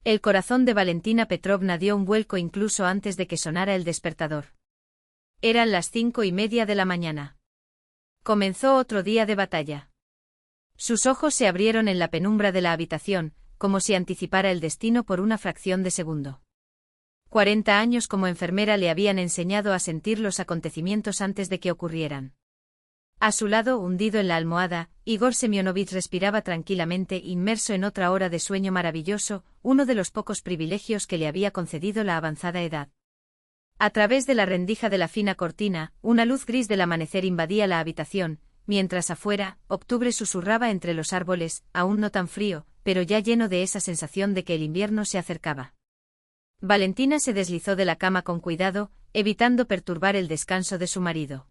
El corazón de Valentina Petrovna dio un vuelco incluso antes de que sonara el despertador. Eran las 5:30 de la mañana. Comenzó otro día de batalla. Sus ojos se abrieron en la penumbra de la habitación, como si anticipara el destino por una fracción de segundo. 40 años como enfermera le habían enseñado a sentir los acontecimientos antes de que ocurrieran. A su lado, hundido en la almohada, Igor Semyonovich respiraba tranquilamente, inmerso en otra hora de sueño maravilloso, uno de los pocos privilegios que le había concedido la avanzada edad. A través de la rendija de la fina cortina, una luz gris del amanecer invadía la habitación, mientras afuera, octubre susurraba entre los árboles, aún no tan frío, pero ya lleno de esa sensación de que el invierno se acercaba. Valentina se deslizó de la cama con cuidado, evitando perturbar el descanso de su marido.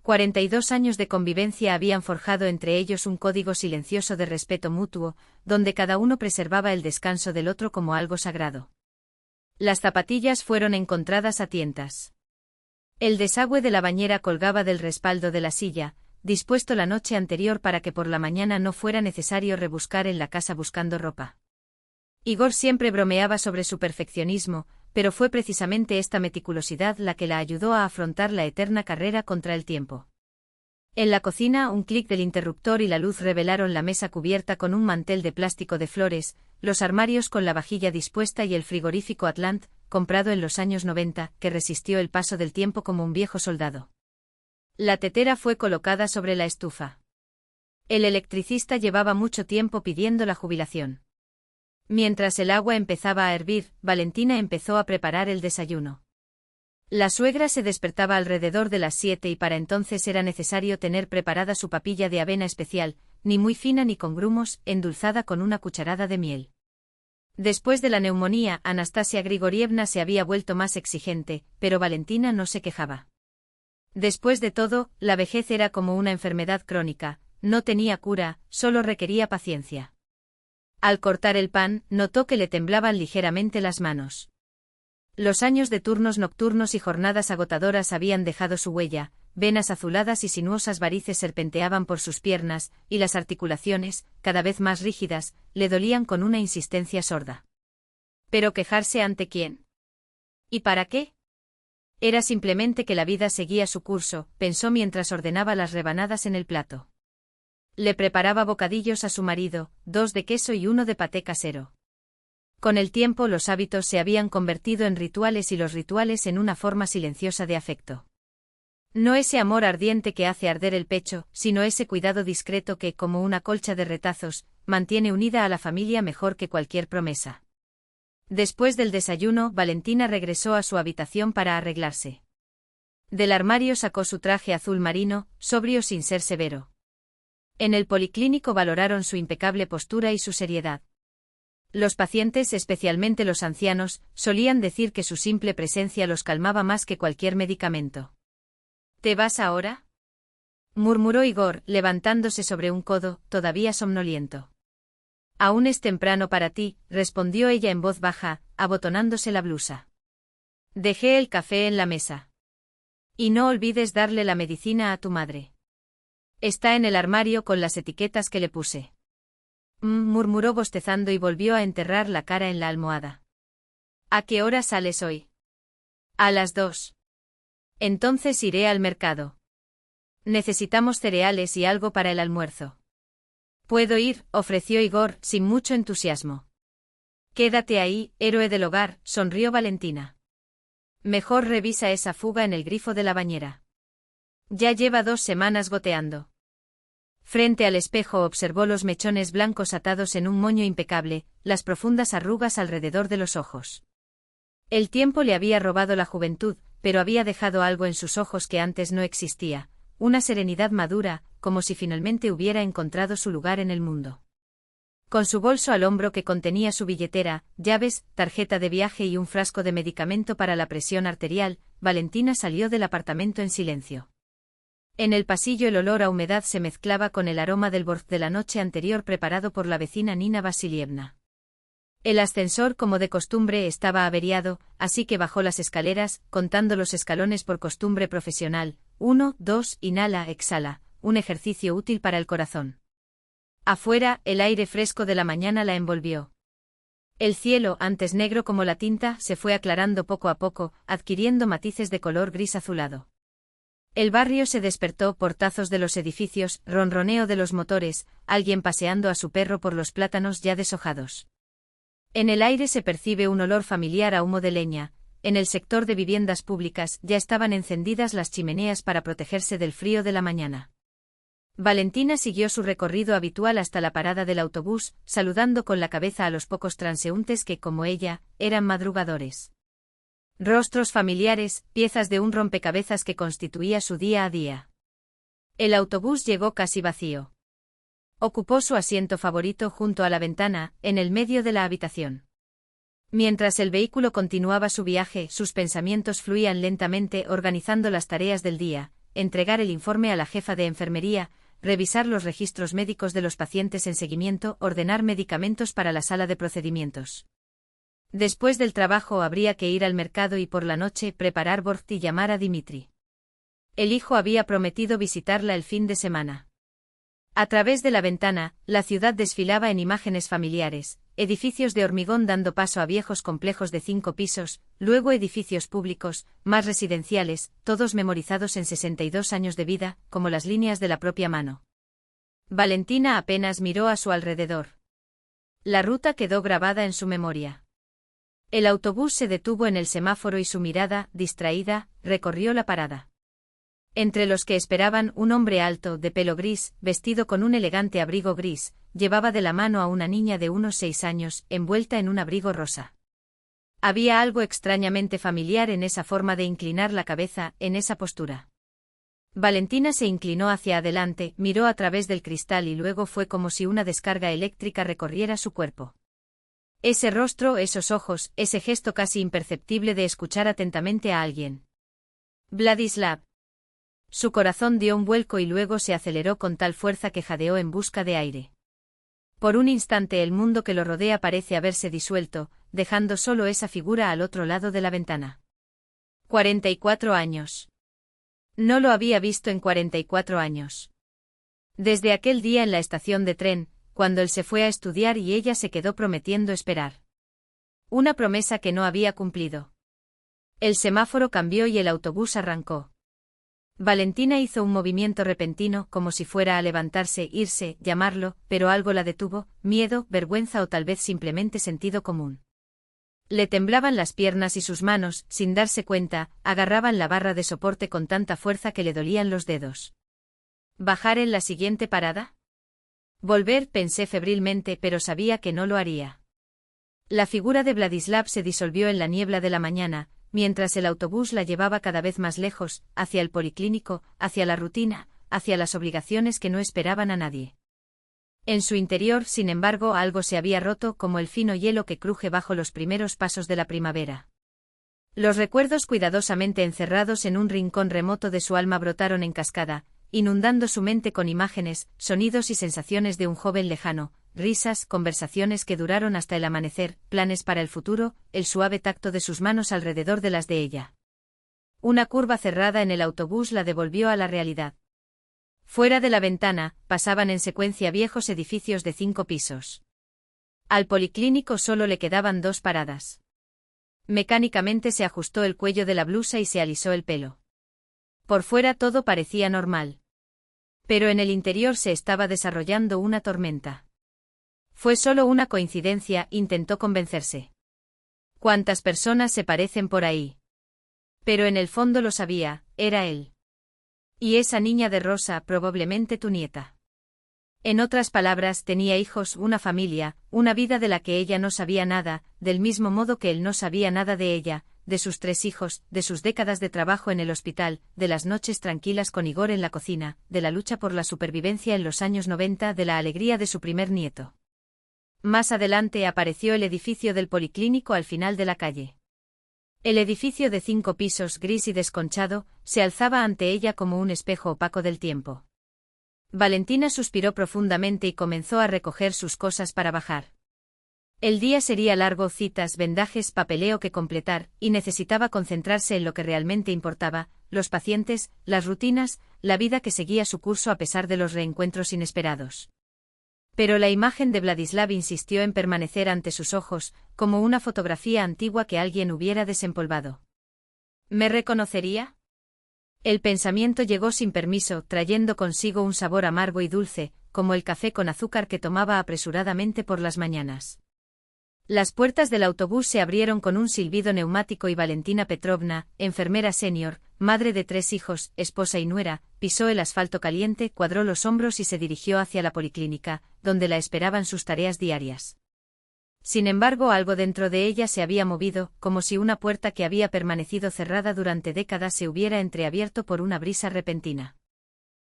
42 años de convivencia habían forjado entre ellos un código silencioso de respeto mutuo, donde cada uno preservaba el descanso del otro como algo sagrado. Las zapatillas fueron encontradas a tientas. El desagüe de la bañera colgaba del respaldo de la silla, dispuesto la noche anterior para que por la mañana no fuera necesario rebuscar en la casa buscando ropa. Igor siempre bromeaba sobre su perfeccionismo, pero fue precisamente esta meticulosidad la que la ayudó a afrontar la eterna carrera contra el tiempo. En la cocina, un clic del interruptor y la luz revelaron la mesa cubierta con un mantel de plástico de flores, los armarios con la vajilla dispuesta y el frigorífico Atlant, comprado en los años 90, que resistió el paso del tiempo como un viejo soldado. La tetera fue colocada sobre la estufa. El electricista llevaba mucho tiempo pidiendo la jubilación. Mientras el agua empezaba a hervir, Valentina empezó a preparar el desayuno. La suegra se despertaba alrededor de las 7 y para entonces era necesario tener preparada su papilla de avena especial, ni muy fina ni con grumos, endulzada con una cucharada de miel. Después de la neumonía, Anastasia Grigorievna se había vuelto más exigente, pero Valentina no se quejaba. Después de todo, la vejez era como una enfermedad crónica, no tenía cura, solo requería paciencia. Al cortar el pan, notó que le temblaban ligeramente las manos. Los años de turnos nocturnos y jornadas agotadoras habían dejado su huella, venas azuladas y sinuosas varices serpenteaban por sus piernas, y las articulaciones, cada vez más rígidas, le dolían con una insistencia sorda. ¿Pero quejarse ante quién? ¿Y para qué? Era simplemente que la vida seguía su curso, pensó mientras ordenaba las rebanadas en el plato. Le preparaba bocadillos a su marido, 2 de queso y 1 de paté casero. Con el tiempo los hábitos se habían convertido en rituales y los rituales en una forma silenciosa de afecto. No ese amor ardiente que hace arder el pecho, sino ese cuidado discreto que, como una colcha de retazos, mantiene unida a la familia mejor que cualquier promesa. Después del desayuno, Valentina regresó a su habitación para arreglarse. Del armario sacó su traje azul marino, sobrio sin ser severo. En el policlínico valoraron su impecable postura y su seriedad. Los pacientes, especialmente los ancianos, solían decir que su simple presencia los calmaba más que cualquier medicamento. ¿Te vas ahora?, murmuró Igor, levantándose sobre un codo, todavía somnoliento. Aún es temprano para ti, respondió ella en voz baja, abotonándose la blusa. Dejé el café en la mesa. Y no olvides darle la medicina a tu madre. Está en el armario con las etiquetas que le puse. Murmuró bostezando y volvió a enterrar la cara en la almohada. ¿A qué hora sales hoy? A las 2. Entonces iré al mercado. Necesitamos cereales y algo para el almuerzo. Puedo ir, ofreció Igor, sin mucho entusiasmo. Quédate ahí, héroe del hogar, sonrió Valentina. Mejor revisa esa fuga en el grifo de la bañera. Ya lleva 2 semanas goteando. Frente al espejo observó los mechones blancos atados en un moño impecable, las profundas arrugas alrededor de los ojos. El tiempo le había robado la juventud, pero había dejado algo en sus ojos que antes no existía, una serenidad madura, como si finalmente hubiera encontrado su lugar en el mundo. Con su bolso al hombro que contenía su billetera, llaves, tarjeta de viaje y un frasco de medicamento para la presión arterial, Valentina salió del apartamento en silencio. En el pasillo el olor a humedad se mezclaba con el aroma del borz de la noche anterior preparado por la vecina Nina Vasilievna. El ascensor, como de costumbre, estaba averiado, así que bajó las escaleras, contando los escalones por costumbre profesional. 1, 2, inhala, exhala, un ejercicio útil para el corazón. Afuera, el aire fresco de la mañana la envolvió. El cielo, antes negro como la tinta, se fue aclarando poco a poco, adquiriendo matices de color gris azulado. El barrio se despertó, portazos de los edificios, ronroneo de los motores, alguien paseando a su perro por los plátanos ya deshojados. En el aire se percibe un olor familiar a humo de leña. En el sector de viviendas públicas ya estaban encendidas las chimeneas para protegerse del frío de la mañana. Valentina siguió su recorrido habitual hasta la parada del autobús, saludando con la cabeza a los pocos transeúntes que, como ella, eran madrugadores. Rostros familiares, piezas de un rompecabezas que constituía su día a día. El autobús llegó casi vacío. Ocupó su asiento favorito junto a la ventana, en el medio de la habitación. Mientras el vehículo continuaba su viaje, sus pensamientos fluían lentamente, organizando las tareas del día, entregar el informe a la jefa de enfermería, revisar los registros médicos de los pacientes en seguimiento, ordenar medicamentos para la sala de procedimientos. Después del trabajo habría que ir al mercado y por la noche preparar borgt y llamar a Dimitri. El hijo había prometido visitarla el fin de semana. A través de la ventana, la ciudad desfilaba en imágenes familiares, edificios de hormigón dando paso a viejos complejos de 5 pisos, luego edificios públicos, más residenciales, todos memorizados en 62 años de vida, como las líneas de la propia mano. Valentina apenas miró a su alrededor. La ruta quedó grabada en su memoria. El autobús se detuvo en el semáforo y su mirada, distraída, recorrió la parada. Entre los que esperaban, un hombre alto, de pelo gris, vestido con un elegante abrigo gris, llevaba de la mano a una niña de unos 6 años, envuelta en un abrigo rosa. Había algo extrañamente familiar en esa forma de inclinar la cabeza, en esa postura. Valentina se inclinó hacia adelante, miró a través del cristal y luego fue como si una descarga eléctrica recorriera su cuerpo. Ese rostro, esos ojos, ese gesto casi imperceptible de escuchar atentamente a alguien. Vladislav. Su corazón dio un vuelco y luego se aceleró con tal fuerza que jadeó en busca de aire. Por un instante el mundo que lo rodea parece haberse disuelto, dejando solo esa figura al otro lado de la ventana. 44 años. No lo había visto en 44 años. Desde aquel día en la estación de tren, cuando él se fue a estudiar y ella se quedó prometiendo esperar. Una promesa que no había cumplido. El semáforo cambió y el autobús arrancó. Valentina hizo un movimiento repentino, como si fuera a levantarse, irse, llamarlo, pero algo la detuvo, miedo, vergüenza o tal vez simplemente sentido común. Le temblaban las piernas y sus manos, sin darse cuenta, agarraban la barra de soporte con tanta fuerza que le dolían los dedos. ¿Bajar en la siguiente parada? Volver, pensé febrilmente, pero sabía que no lo haría. La figura de Vladislav se disolvió en la niebla de la mañana, mientras el autobús la llevaba cada vez más lejos, hacia el policlínico, hacia la rutina, hacia las obligaciones que no esperaban a nadie. En su interior, sin embargo, algo se había roto como el fino hielo que cruje bajo los primeros pasos de la primavera. Los recuerdos cuidadosamente encerrados en un rincón remoto de su alma brotaron en cascada, inundando su mente con imágenes, sonidos y sensaciones de un joven lejano, risas, conversaciones que duraron hasta el amanecer, planes para el futuro, el suave tacto de sus manos alrededor de las de ella. Una curva cerrada en el autobús la devolvió a la realidad. Fuera de la ventana, pasaban en secuencia viejos edificios de 5 pisos. Al policlínico solo le quedaban 2 paradas. Mecánicamente se ajustó el cuello de la blusa y se alisó el pelo. Por fuera todo parecía normal. Pero en el interior se estaba desarrollando una tormenta. Fue solo una coincidencia, intentó convencerse. ¿Cuántas personas se parecen por ahí? Pero en el fondo lo sabía, era él. Y esa niña de rosa, probablemente tu nieta. En otras palabras, tenía hijos, una familia, una vida de la que ella no sabía nada, del mismo modo que él no sabía nada de ella, de sus 3 hijos, de sus décadas de trabajo en el hospital, de las noches tranquilas con Igor en la cocina, de la lucha por la supervivencia en los años 90, de la alegría de su primer nieto. Más adelante apareció el edificio del policlínico al final de la calle. El edificio de 5 pisos, gris y desconchado, se alzaba ante ella como un espejo opaco del tiempo. Valentina suspiró profundamente y comenzó a recoger sus cosas para bajar. El día sería largo, citas, vendajes, papeleo que completar, y necesitaba concentrarse en lo que realmente importaba, los pacientes, las rutinas, la vida que seguía su curso a pesar de los reencuentros inesperados. Pero la imagen de Vladislav insistió en permanecer ante sus ojos, como una fotografía antigua que alguien hubiera desempolvado. ¿Me reconocería? El pensamiento llegó sin permiso, trayendo consigo un sabor amargo y dulce, como el café con azúcar que tomaba apresuradamente por las mañanas. Las puertas del autobús se abrieron con un silbido neumático y Valentina Petrovna, enfermera senior, madre de 3 hijos, esposa y nuera, pisó el asfalto caliente, cuadró los hombros y se dirigió hacia la policlínica, donde la esperaban sus tareas diarias. Sin embargo, algo dentro de ella se había movido, como si una puerta que había permanecido cerrada durante décadas se hubiera entreabierto por una brisa repentina.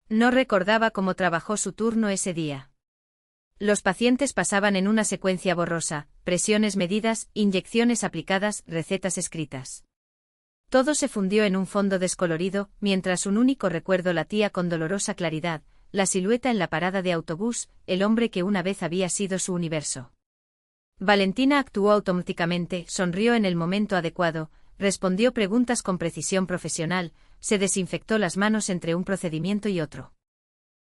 No recordaba cómo trabajó su turno ese día. Los pacientes pasaban en una secuencia borrosa, presiones medidas, inyecciones aplicadas, recetas escritas. Todo se fundió en un fondo descolorido, mientras un único recuerdo latía con dolorosa claridad, la silueta en la parada de autobús, el hombre que una vez había sido su universo. Valentina actuó automáticamente, sonrió en el momento adecuado, respondió preguntas con precisión profesional, se desinfectó las manos entre un procedimiento y otro.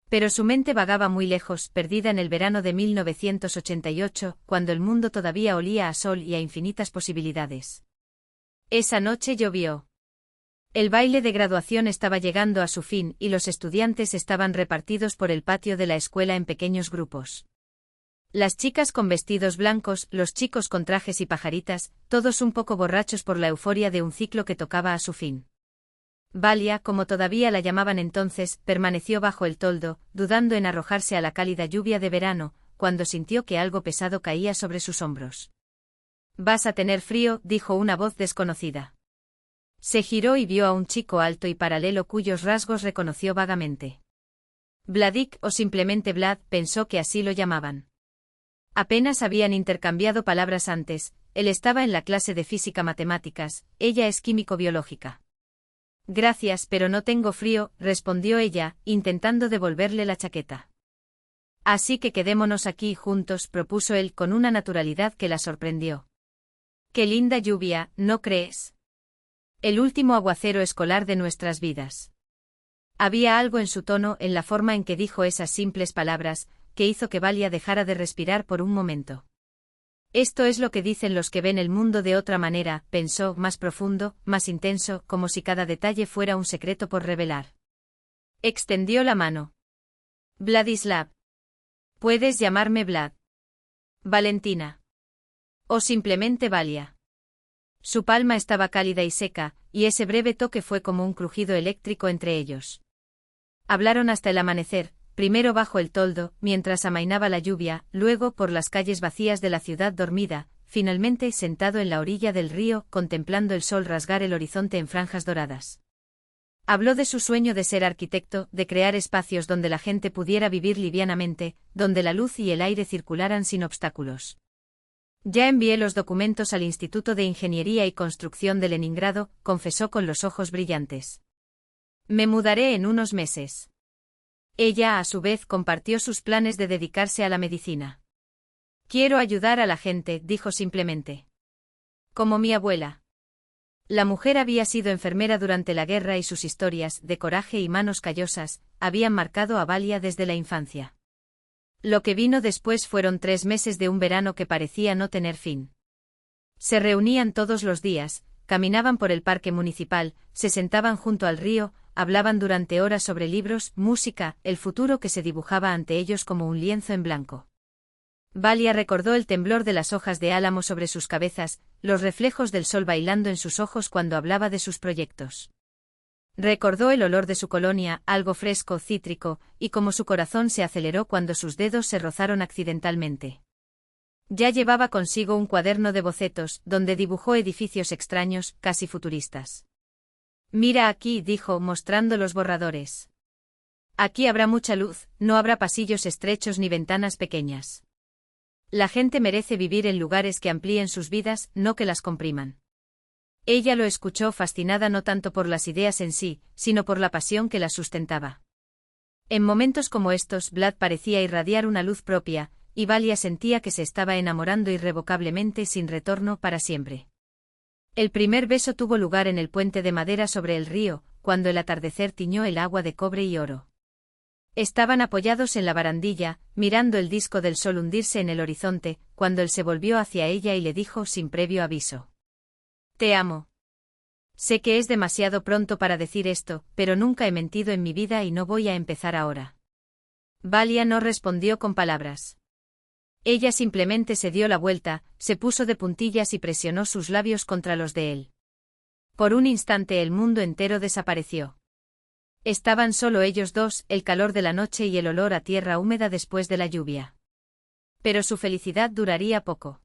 Pero su mente vagaba muy lejos, perdida en el verano de 1988, cuando el mundo todavía olía a sol y a infinitas posibilidades. Esa noche llovió. El baile de graduación estaba llegando a su fin y los estudiantes estaban repartidos por el patio de la escuela en pequeños grupos. Las chicas con vestidos blancos, los chicos con trajes y pajaritas, todos un poco borrachos por la euforia de un ciclo que tocaba a su fin. Valia, como todavía la llamaban entonces, permaneció bajo el toldo, dudando en arrojarse a la cálida lluvia de verano, cuando sintió que algo pesado caía sobre sus hombros. «Vas a tener frío», dijo una voz desconocida. Se giró y vio a un chico alto y paralelo cuyos rasgos reconoció vagamente. Vladik, o simplemente Vlad, pensó que así lo llamaban. Apenas habían intercambiado palabras antes, él estaba en la clase de física-matemáticas, ella es químico-biológica. Gracias, pero no tengo frío, respondió ella, intentando devolverle la chaqueta. Así que quedémonos aquí juntos, propuso él con una naturalidad que la sorprendió. Qué linda lluvia, ¿no crees? El último aguacero escolar de nuestras vidas. Había algo en su tono, en la forma en que dijo esas simples palabras, que hizo que Valia dejara de respirar por un momento. Esto es lo que dicen los que ven el mundo de otra manera, pensó, más profundo, más intenso, como si cada detalle fuera un secreto por revelar. Extendió la mano. Vladislav. Puedes llamarme Vlad. Valentina. O simplemente Valia. Su palma estaba cálida y seca, y ese breve toque fue como un crujido eléctrico entre ellos. Hablaron hasta el amanecer, primero bajo el toldo, mientras amainaba la lluvia, luego por las calles vacías de la ciudad dormida, finalmente sentado en la orilla del río, contemplando el sol rasgar el horizonte en franjas doradas. Habló de su sueño de ser arquitecto, de crear espacios donde la gente pudiera vivir livianamente, donde la luz y el aire circularan sin obstáculos. Ya envié los documentos al Instituto de Ingeniería y Construcción de Leningrado, confesó con los ojos brillantes. Me mudaré en unos meses. Ella, a su vez, compartió sus planes de dedicarse a la medicina. Quiero ayudar a la gente, dijo simplemente. Como mi abuela. La mujer había sido enfermera durante la guerra y sus historias, de coraje y manos callosas, habían marcado a Valia desde la infancia. Lo que vino después fueron 3 meses de un verano que parecía no tener fin. Se reunían todos los días, caminaban por el parque municipal, se sentaban junto al río, hablaban durante horas sobre libros, música, el futuro que se dibujaba ante ellos como un lienzo en blanco. Valia recordó el temblor de las hojas de álamo sobre sus cabezas, los reflejos del sol bailando en sus ojos cuando hablaba de sus proyectos. Recordó el olor de su colonia, algo fresco, cítrico, y como su corazón se aceleró cuando sus dedos se rozaron accidentalmente. Ya llevaba consigo un cuaderno de bocetos, donde dibujó edificios extraños, casi futuristas. Mira aquí, dijo, mostrando los borradores. Aquí habrá mucha luz, no habrá pasillos estrechos ni ventanas pequeñas. La gente merece vivir en lugares que amplíen sus vidas, no que las compriman. Ella lo escuchó fascinada no tanto por las ideas en sí, sino por la pasión que las sustentaba. En momentos como estos, Vlad parecía irradiar una luz propia, y Valia sentía que se estaba enamorando irrevocablemente sin retorno para siempre. El primer beso tuvo lugar en el puente de madera sobre el río, cuando el atardecer tiñó el agua de cobre y oro. Estaban apoyados en la barandilla, mirando el disco del sol hundirse en el horizonte, cuando él se volvió hacia ella y le dijo sin previo aviso. Te amo. Sé que es demasiado pronto para decir esto, pero nunca he mentido en mi vida y no voy a empezar ahora. Valia no respondió con palabras. Ella simplemente se dio la vuelta, se puso de puntillas y presionó sus labios contra los de él. Por un instante el mundo entero desapareció. Estaban solo ellos dos, el calor de la noche y el olor a tierra húmeda después de la lluvia. Pero su felicidad duraría poco.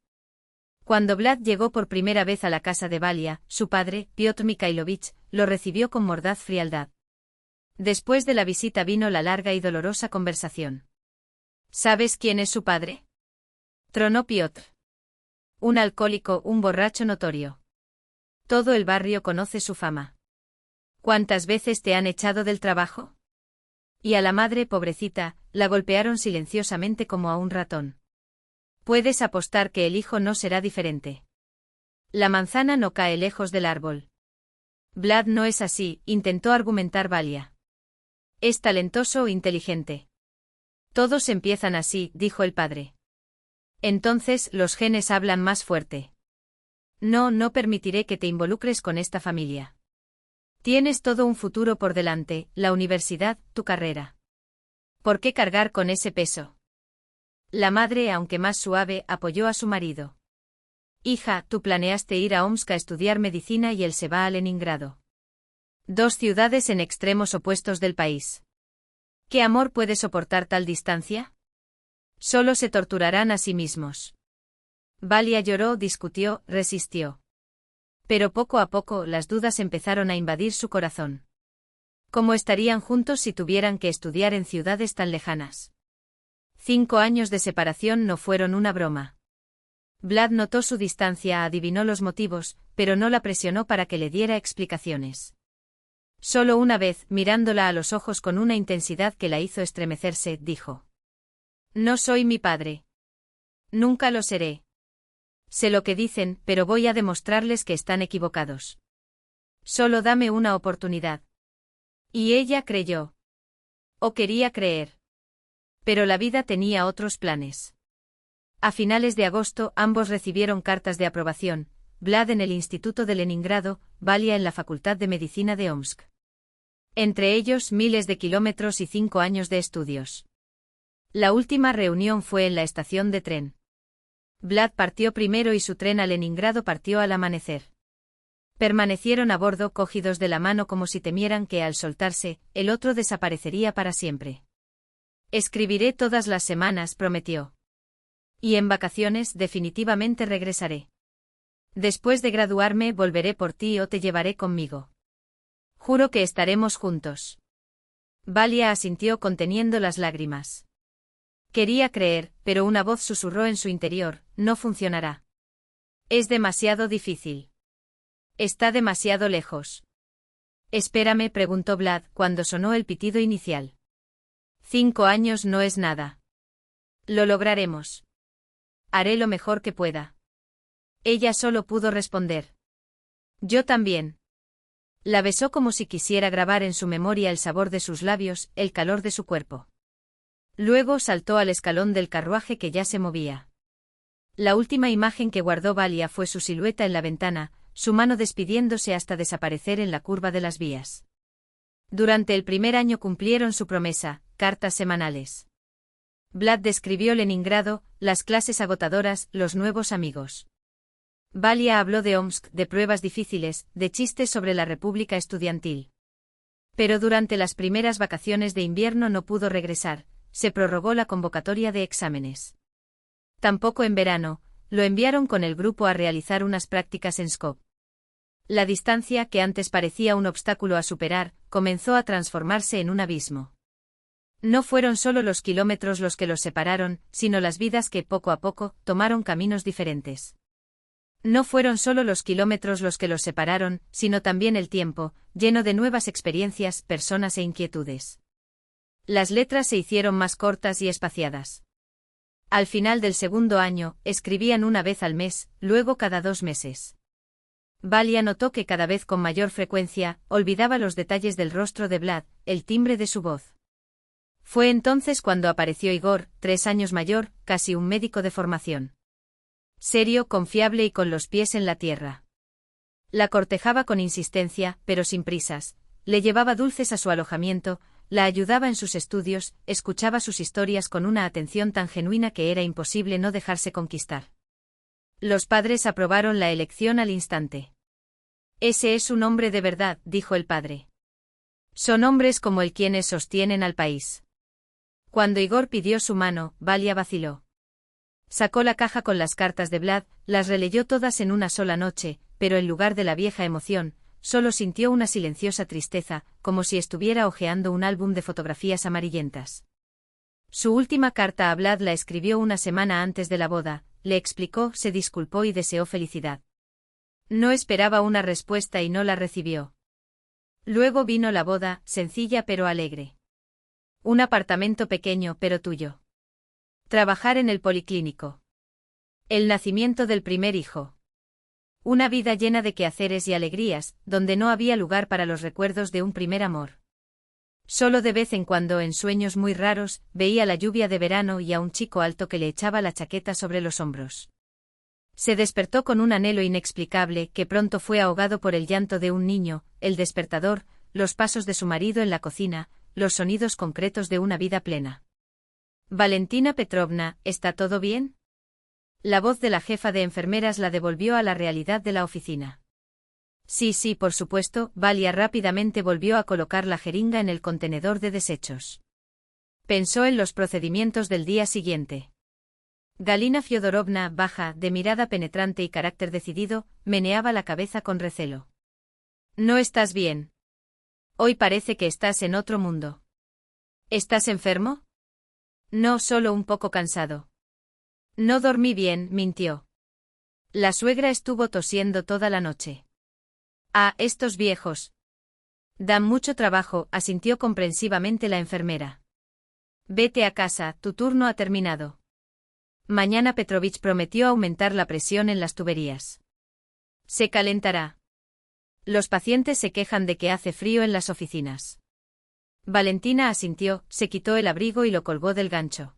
Cuando Vlad llegó por primera vez a la casa de Valia, su padre, Piotr Mikhailovich, lo recibió con mordaz frialdad. Después de la visita vino la larga y dolorosa conversación. ¿Sabes quién es su padre? Tronó Piotr. Un alcohólico, un borracho notorio. Todo el barrio conoce su fama. ¿Cuántas veces te han echado del trabajo? Y a la madre, pobrecita, la golpearon silenciosamente como a un ratón. Puedes apostar que el hijo no será diferente. La manzana no cae lejos del árbol. Vlad no es así, intentó argumentar Valia. Es talentoso o inteligente. Todos empiezan así, dijo el padre. Entonces los genes hablan más fuerte. No permitiré que te involucres con esta familia. Tienes todo un futuro por delante, la universidad, tu carrera. ¿Por qué cargar con ese peso? La madre, aunque más suave, apoyó a su marido. Hija, tú planeaste ir a Omsk a estudiar medicina y él se va a Leningrado. Dos ciudades en extremos opuestos del país. ¿Qué amor puede soportar tal distancia? Solo se torturarán a sí mismos. Valia lloró, discutió, resistió. Pero poco a poco las dudas empezaron a invadir su corazón. ¿Cómo estarían juntos si tuvieran que estudiar en ciudades tan lejanas? 5 años de separación no fueron una broma. Vlad notó su distancia, adivinó los motivos, pero no la presionó para que le diera explicaciones. Solo una vez, mirándola a los ojos con una intensidad que la hizo estremecerse, dijo: No soy mi padre. Nunca lo seré. Sé lo que dicen, pero voy a demostrarles que están equivocados. Solo dame una oportunidad. Y ella creyó. O quería creer. Pero la vida tenía otros planes. A finales de agosto ambos recibieron cartas de aprobación, Vlad en el Instituto de Leningrado, Valia en la Facultad de Medicina de Omsk. Entre ellos miles de kilómetros y 5 años de estudios. La última reunión fue en la estación de tren. Vlad partió primero y su tren a Leningrado partió al amanecer. Permanecieron a bordo cogidos de la mano como si temieran que al soltarse, el otro desaparecería para siempre. Escribiré todas las semanas, prometió. Y en vacaciones definitivamente regresaré. Después de graduarme volveré por ti o te llevaré conmigo. Juro que estaremos juntos. Valia asintió conteniendo las lágrimas. Quería creer, pero una voz susurró en su interior: no funcionará. Es demasiado difícil. Está demasiado lejos. Espérame, preguntó Vlad, cuando sonó el pitido inicial. 5 años no es nada. Lo lograremos. Haré lo mejor que pueda. Ella solo pudo responder: Yo también. La besó como si quisiera grabar en su memoria el sabor de sus labios, el calor de su cuerpo. Luego saltó al escalón del carruaje que ya se movía. La última imagen que guardó Valia fue su silueta en la ventana, su mano despidiéndose hasta desaparecer en la curva de las vías. Durante el primer año cumplieron su promesa, cartas semanales. Vlad describió Leningrado, las clases agotadoras, los nuevos amigos. Valia habló de Omsk, de pruebas difíciles, de chistes sobre la República Estudiantil. Pero durante las primeras vacaciones de invierno no pudo regresar, se prorrogó la convocatoria de exámenes. Tampoco en verano, lo enviaron con el grupo a realizar unas prácticas en Pskov. La distancia, que antes parecía un obstáculo a superar, comenzó a transformarse en un abismo. No fueron solo los kilómetros los que los separaron, sino las vidas que, poco a poco, tomaron caminos diferentes. No fueron solo los kilómetros los que los separaron, sino también el tiempo, lleno de nuevas experiencias, personas e inquietudes. Las letras se hicieron más cortas y espaciadas. Al final del segundo año, escribían una vez al mes, luego cada 2 meses. Valia notó que cada vez con mayor frecuencia, olvidaba los detalles del rostro de Vlad, el timbre de su voz. Fue entonces cuando apareció Igor, 3 años mayor, casi un médico de formación. Serio, confiable y con los pies en la tierra. La cortejaba con insistencia, pero sin prisas, le llevaba dulces a su alojamiento, la ayudaba en sus estudios, escuchaba sus historias con una atención tan genuina que era imposible no dejarse conquistar. Los padres aprobaron la elección al instante. Ese es un hombre de verdad, dijo el padre. Son hombres como él quienes sostienen al país. Cuando Igor pidió su mano, Valia vaciló. Sacó la caja con las cartas de Vlad, las releyó todas en una sola noche, pero en lugar de la vieja emoción, solo sintió una silenciosa tristeza, como si estuviera hojeando un álbum de fotografías amarillentas. Su última carta a Vlad la escribió una semana antes de la boda, le explicó, se disculpó y deseó felicidad. No esperaba una respuesta y no la recibió. Luego vino la boda, sencilla pero alegre. Un apartamento pequeño pero tuyo. Trabajar en el policlínico. El nacimiento del primer hijo. Una vida llena de quehaceres y alegrías, donde no había lugar para los recuerdos de un primer amor. Solo de vez en cuando, en sueños muy raros, veía la lluvia de verano y a un chico alto que le echaba la chaqueta sobre los hombros. Se despertó con un anhelo inexplicable que pronto fue ahogado por el llanto de un niño, el despertador, los pasos de su marido en la cocina, los sonidos concretos de una vida plena. Valentina Petrovna, ¿está todo bien? La voz de la jefa de enfermeras la devolvió a la realidad de la oficina. Sí, por supuesto, Valia rápidamente volvió a colocar la jeringa en el contenedor de desechos. Pensó en los procedimientos del día siguiente. Galina Fyodorovna, baja, de mirada penetrante y carácter decidido, meneaba la cabeza con recelo. ¿No estás bien? Hoy parece que estás en otro mundo. ¿Estás enfermo? No, solo un poco cansado. No dormí bien, mintió. La suegra estuvo tosiendo toda la noche. Ah, estos viejos. Dan mucho trabajo, asintió comprensivamente la enfermera. Vete a casa, tu turno ha terminado. Mañana Petrovich prometió aumentar la presión en las tuberías. Se calentará. Los pacientes se quejan de que hace frío en las oficinas. Valentina asintió, se quitó el abrigo y lo colgó del gancho.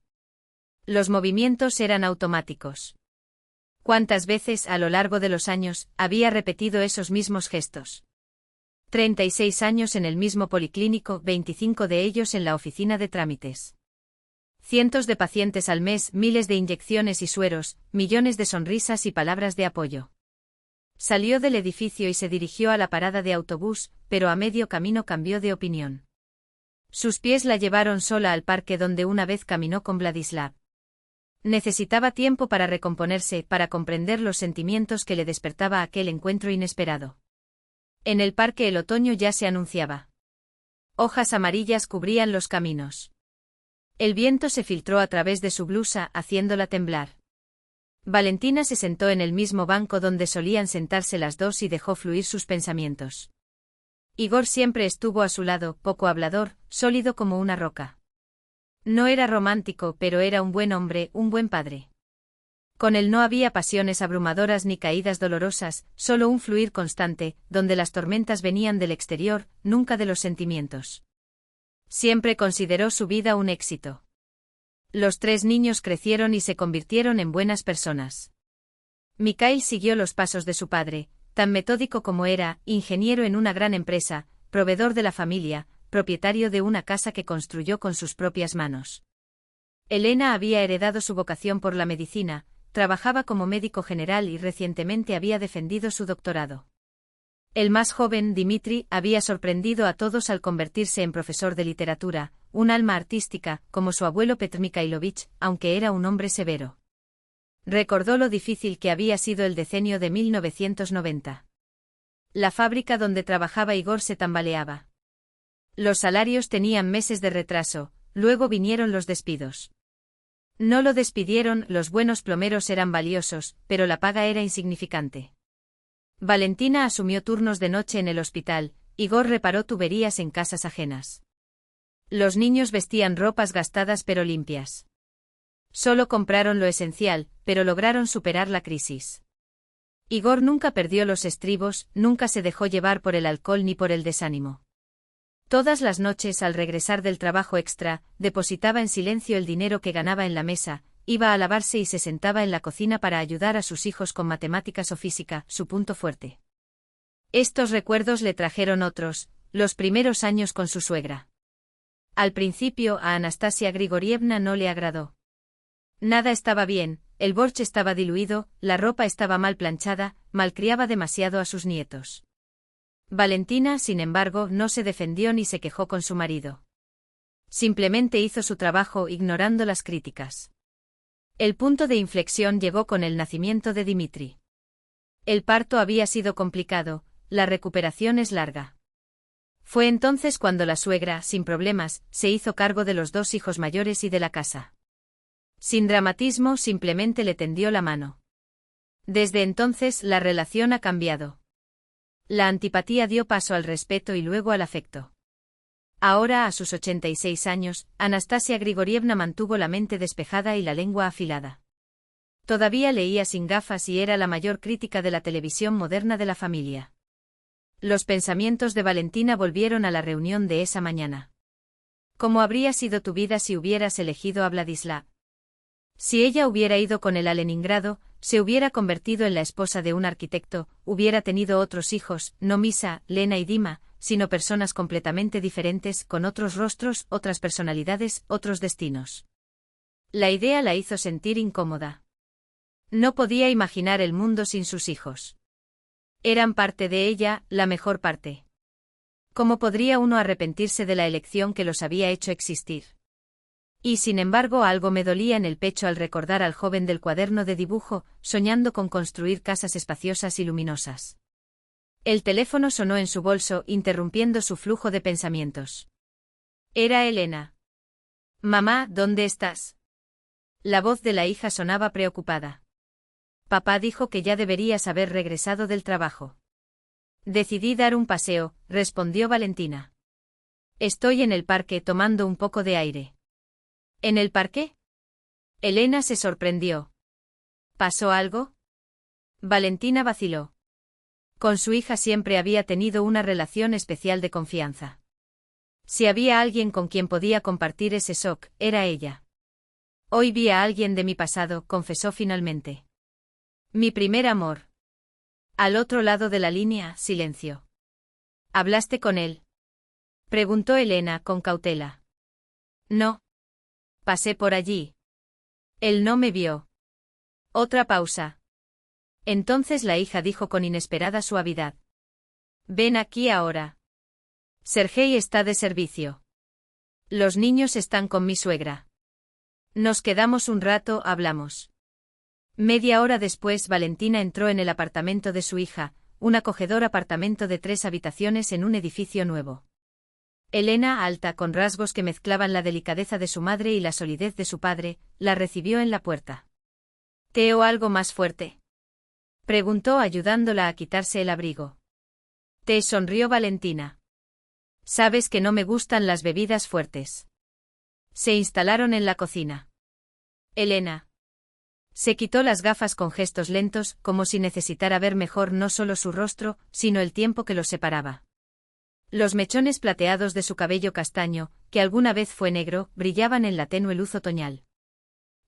Los movimientos eran automáticos. ¿Cuántas veces, a lo largo de los años, había repetido esos mismos gestos? 36 años en el mismo policlínico, 25 de ellos en la oficina de trámites. Cientos de pacientes al mes, miles de inyecciones y sueros, millones de sonrisas y palabras de apoyo. Salió del edificio y se dirigió a la parada de autobús, pero a medio camino cambió de opinión. Sus pies la llevaron sola al parque donde una vez caminó con Vladislav. Necesitaba tiempo para recomponerse, para comprender los sentimientos que le despertaba aquel encuentro inesperado. En el parque el otoño ya se anunciaba. Hojas amarillas cubrían los caminos. El viento se filtró a través de su blusa, haciéndola temblar. Valentina se sentó en el mismo banco donde solían sentarse las dos y dejó fluir sus pensamientos. Igor siempre estuvo a su lado, poco hablador, sólido como una roca. No era romántico, pero era un buen hombre, un buen padre. Con él no había pasiones abrumadoras ni caídas dolorosas, solo un fluir constante, donde las tormentas venían del exterior, nunca de los sentimientos. Siempre consideró su vida un éxito. Los 3 niños crecieron y se convirtieron en buenas personas. Mikhail siguió los pasos de su padre, tan metódico como era, ingeniero en una gran empresa, proveedor de la familia, propietario de una casa que construyó con sus propias manos. Elena había heredado su vocación por la medicina, trabajaba como médico general y recientemente había defendido su doctorado. El más joven, Dmitri, había sorprendido a todos al convertirse en profesor de literatura, un alma artística, como su abuelo Petr Mikhailovich, aunque era un hombre severo. Recordó lo difícil que había sido el decenio de 1990. La fábrica donde trabajaba Igor se tambaleaba. Los salarios tenían meses de retraso, luego vinieron los despidos. No lo despidieron, los buenos plomeros eran valiosos, pero la paga era insignificante. Valentina asumió turnos de noche en el hospital, Igor reparó tuberías en casas ajenas. Los niños vestían ropas gastadas pero limpias. Solo compraron lo esencial, pero lograron superar la crisis. Igor nunca perdió los estribos, nunca se dejó llevar por el alcohol ni por el desánimo. Todas las noches al regresar del trabajo extra, depositaba en silencio el dinero que ganaba en la mesa, iba a lavarse y se sentaba en la cocina para ayudar a sus hijos con matemáticas o física, su punto fuerte. Estos recuerdos le trajeron otros, los primeros años con su suegra. Al principio a Anastasia Grigorievna no le agradó. Nada estaba bien, el borsch estaba diluido, la ropa estaba mal planchada, malcriaba demasiado a sus nietos. Valentina, sin embargo, no se defendió ni se quejó con su marido. Simplemente hizo su trabajo ignorando las críticas. El punto de inflexión llegó con el nacimiento de Dmitri. El parto había sido complicado, la recuperación es larga. Fue entonces cuando la suegra, sin problemas, se hizo cargo de los 2 hijos mayores y de la casa. Sin dramatismo, simplemente le tendió la mano. Desde entonces la relación ha cambiado. La antipatía dio paso al respeto y luego al afecto. Ahora, a sus 86 años, Anastasia Grigorievna mantuvo la mente despejada y la lengua afilada. Todavía leía sin gafas y era la mayor crítica de la televisión moderna de la familia. Los pensamientos de Valentina volvieron a la reunión de esa mañana. ¿Cómo habría sido tu vida si hubieras elegido a Vladislav? Si ella hubiera ido con él a Leningrado, se hubiera convertido en la esposa de un arquitecto, hubiera tenido otros hijos, no Misa, Lena y Dima, sino personas completamente diferentes, con otros rostros, otras personalidades, otros destinos. La idea la hizo sentir incómoda. No podía imaginar el mundo sin sus hijos. Eran parte de ella, la mejor parte. ¿Cómo podría uno arrepentirse de la elección que los había hecho existir? Y sin embargo algo me dolía en el pecho al recordar al joven del cuaderno de dibujo, soñando con construir casas espaciosas y luminosas. El teléfono sonó en su bolso, interrumpiendo su flujo de pensamientos. Era Elena. Mamá, ¿dónde estás? La voz de la hija sonaba preocupada. Papá dijo que ya deberías haber regresado del trabajo. Decidí dar un paseo, respondió Valentina. Estoy en el parque tomando un poco de aire. ¿En el parque? Elena se sorprendió. ¿Pasó algo? Valentina vaciló. Con su hija siempre había tenido una relación especial de confianza. Si había alguien con quien podía compartir ese shock, era ella. Hoy vi a alguien de mi pasado, confesó finalmente. Mi primer amor. Al otro lado de la línea, silencio. ¿Hablaste con él? Preguntó Elena con cautela. No. Pasé por allí. Él no me vio. Otra pausa. Entonces la hija dijo con inesperada suavidad. Ven aquí ahora. Sergei está de servicio. Los niños están con mi suegra. Nos quedamos un rato, hablamos. Media hora después Valentina entró en el apartamento de su hija, un acogedor apartamento de 3 habitaciones en un edificio nuevo. Elena, alta con rasgos que mezclaban la delicadeza de su madre y la solidez de su padre, la recibió en la puerta. ¿Té o algo más fuerte? Preguntó ayudándola a quitarse el abrigo. Té, sonrió Valentina. Sabes que no me gustan las bebidas fuertes. Se instalaron en la cocina. Elena. Se quitó las gafas con gestos lentos, como si necesitara ver mejor no solo su rostro, sino el tiempo que los separaba. Los mechones plateados de su cabello castaño, que alguna vez fue negro, brillaban en la tenue luz otoñal.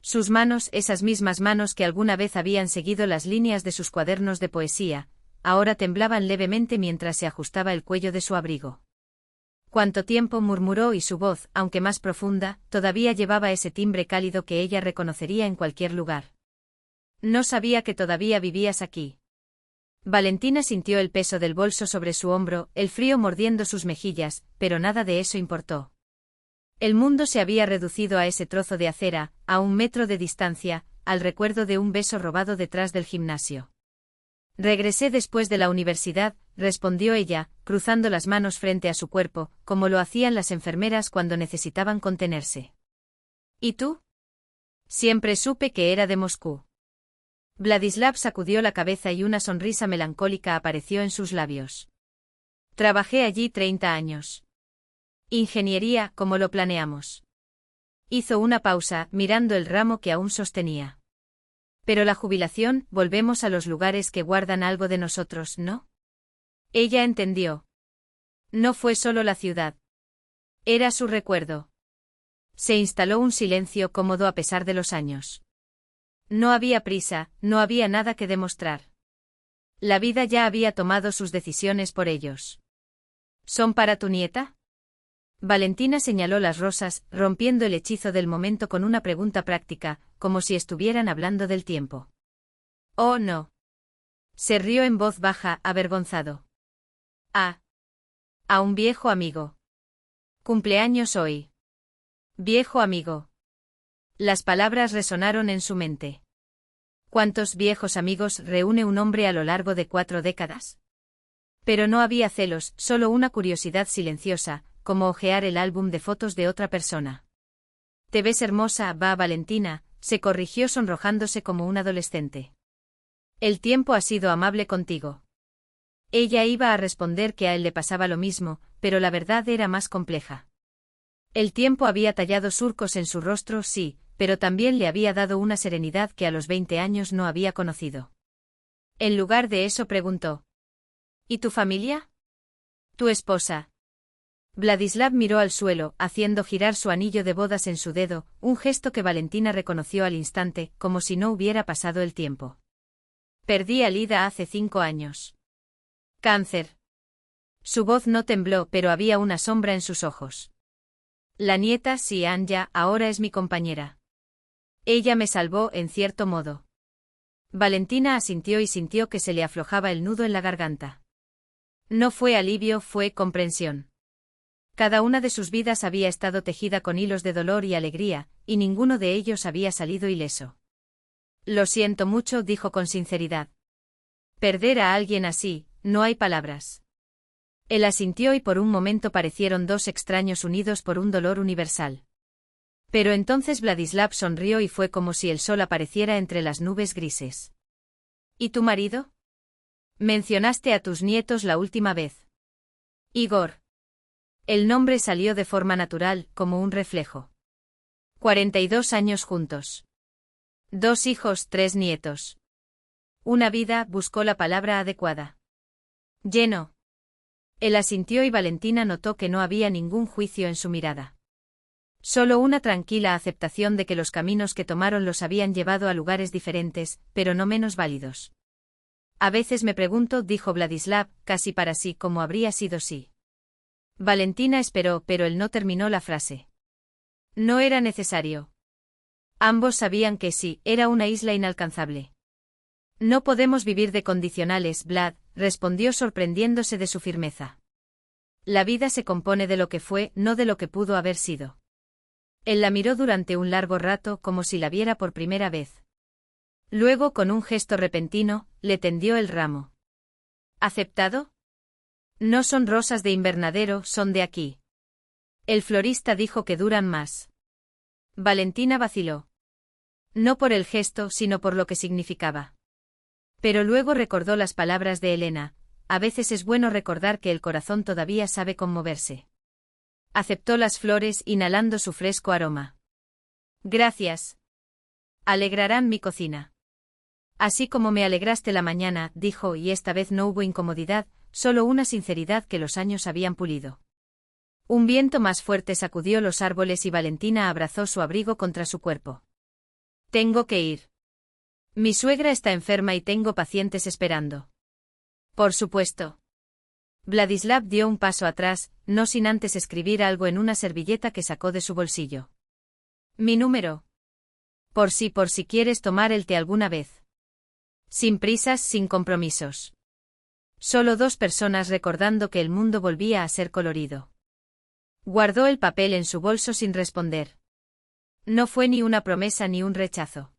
Sus manos, esas mismas manos que alguna vez habían seguido las líneas de sus cuadernos de poesía, ahora temblaban levemente mientras se ajustaba el cuello de su abrigo. ¿Cuánto tiempo?, murmuró y su voz, aunque más profunda, todavía llevaba ese timbre cálido que ella reconocería en cualquier lugar. No sabía que todavía vivías aquí. Valentina sintió el peso del bolso sobre su hombro, el frío mordiendo sus mejillas, pero nada de eso importó. El mundo se había reducido a ese trozo de acera, a 1 metro de distancia, al recuerdo de un beso robado detrás del gimnasio. Regresé después de la universidad, respondió ella, cruzando las manos frente a su cuerpo, como lo hacían las enfermeras cuando necesitaban contenerse. ¿Y tú? Siempre supe que era de Moscú. Vladislav sacudió la cabeza y una sonrisa melancólica apareció en sus labios. Trabajé allí 30 años. Ingeniería, como lo planeamos. Hizo una pausa, mirando el ramo que aún sostenía. Pero la jubilación, volvemos a los lugares que guardan algo de nosotros, ¿no? Ella entendió. No fue solo la ciudad. Era su recuerdo. Se instaló un silencio cómodo a pesar de los años. No había prisa, no había nada que demostrar. La vida ya había tomado sus decisiones por ellos. ¿Son para tu nieta? Valentina señaló las rosas, rompiendo el hechizo del momento con una pregunta práctica, como si estuvieran hablando del tiempo. Oh, no. Se rió en voz baja, avergonzado. Ah. A un viejo amigo. Cumpleaños hoy. Viejo amigo. Las palabras resonaron en su mente. ¿Cuántos viejos amigos reúne un hombre a lo largo de 4 décadas? Pero no había celos, solo una curiosidad silenciosa, como hojear el álbum de fotos de otra persona. Te ves hermosa, va Valentina, se corrigió sonrojándose como un adolescente. El tiempo ha sido amable contigo. Ella iba a responder que a él le pasaba lo mismo, pero la verdad era más compleja. El tiempo había tallado surcos en su rostro, sí, pero también le había dado una serenidad que a los 20 años no había conocido. En lugar de eso preguntó. ¿Y tu familia? ¿Tu esposa? Vladislav miró al suelo, haciendo girar su anillo de bodas en su dedo, un gesto que Valentina reconoció al instante, como si no hubiera pasado el tiempo. Perdí a Lida hace 5 años. Cáncer. Su voz no tembló, pero había una sombra en sus ojos. La nieta, sí, Anya, ahora es mi compañera. Ella me salvó, en cierto modo. Valentina asintió y sintió que se le aflojaba el nudo en la garganta. No fue alivio, fue comprensión. Cada una de sus vidas había estado tejida con hilos de dolor y alegría, y ninguno de ellos había salido ileso. Lo siento mucho, dijo con sinceridad. Perder a alguien así, no hay palabras. Él asintió y por un momento parecieron dos extraños unidos por un dolor universal. Pero entonces Vladislav sonrió y fue como si el sol apareciera entre las nubes grises. ¿Y tu marido? Mencionaste a tus nietos la última vez. Igor. El nombre salió de forma natural, como un reflejo. 42 años juntos. 2 hijos, 3 nietos. Una vida, buscó la palabra adecuada. Lleno. Él asintió y Valentina notó que no había ningún juicio en su mirada. Solo una tranquila aceptación de que los caminos que tomaron los habían llevado a lugares diferentes, pero no menos válidos. A veces me pregunto, dijo Vladislav, casi para sí como habría sido sí. Valentina esperó, pero él no terminó la frase. No era necesario. Ambos sabían que sí, era una isla inalcanzable. No podemos vivir de condicionales, Vlad, respondió sorprendiéndose de su firmeza. La vida se compone de lo que fue, no de lo que pudo haber sido. Él la miró durante un largo rato como si la viera por primera vez. Luego, con un gesto repentino, le tendió el ramo. ¿Aceptado? No son rosas de invernadero, son de aquí. El florista dijo que duran más. Valentina vaciló. No por el gesto, sino por lo que significaba. Pero luego recordó las palabras de Elena, a veces es bueno recordar que el corazón todavía sabe conmoverse. Aceptó las flores, inhalando su fresco aroma. Gracias. Alegrarán mi cocina. Así como me alegraste la mañana, dijo, y esta vez no hubo incomodidad, solo una sinceridad que los años habían pulido. Un viento más fuerte sacudió los árboles y Valentina abrazó su abrigo contra su cuerpo. Tengo que ir. Mi suegra está enferma y tengo pacientes esperando. Por supuesto. Vladislav dio un paso atrás, no sin antes escribir algo en una servilleta que sacó de su bolsillo. Mi número. Por si quieres tomar el té alguna vez. Sin prisas, sin compromisos. Solo 2 personas recordando que el mundo volvía a ser colorido. Guardó el papel en su bolso sin responder. No fue ni una promesa ni un rechazo.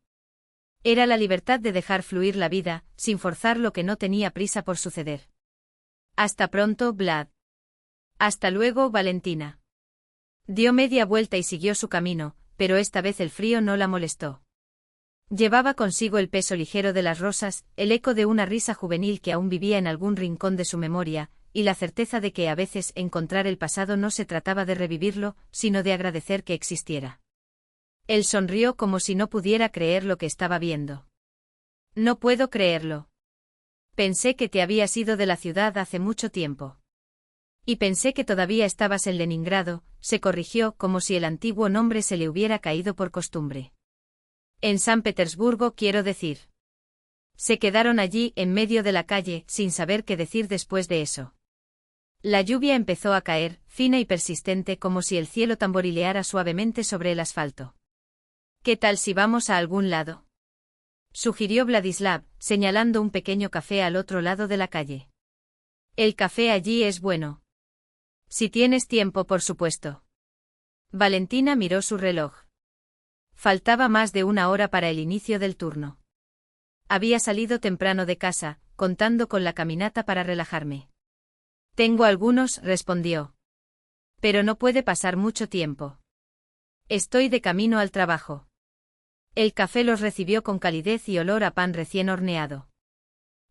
Era la libertad de dejar fluir la vida, sin forzar lo que no tenía prisa por suceder. Hasta pronto, Vlad. Hasta luego, Valentina. Dio media vuelta y siguió su camino, pero esta vez el frío no la molestó. Llevaba consigo el peso ligero de las rosas, el eco de una risa juvenil que aún vivía en algún rincón de su memoria, y la certeza de que a veces encontrar el pasado no se trataba de revivirlo, sino de agradecer que existiera. Él sonrió como si no pudiera creer lo que estaba viendo. No puedo creerlo. Pensé que te habías ido de la ciudad hace mucho tiempo. Y pensé que todavía estabas en Leningrado, se corrigió como si el antiguo nombre se le hubiera caído por costumbre. En San Petersburgo, quiero decir. Se quedaron allí, en medio de la calle, sin saber qué decir después de eso. La lluvia empezó a caer, fina y persistente como si el cielo tamborileara suavemente sobre el asfalto. ¿Qué tal si vamos a algún lado?, sugirió Vladislav, señalando un pequeño café al otro lado de la calle. El café allí es bueno. Si tienes tiempo, por supuesto. Valentina miró su reloj. Faltaba más de una hora para el inicio del turno. Había salido temprano de casa, contando con la caminata para relajarme. Tengo algunos, respondió. Pero no puede pasar mucho tiempo. Estoy de camino al trabajo. El café los recibió con calidez y olor a pan recién horneado.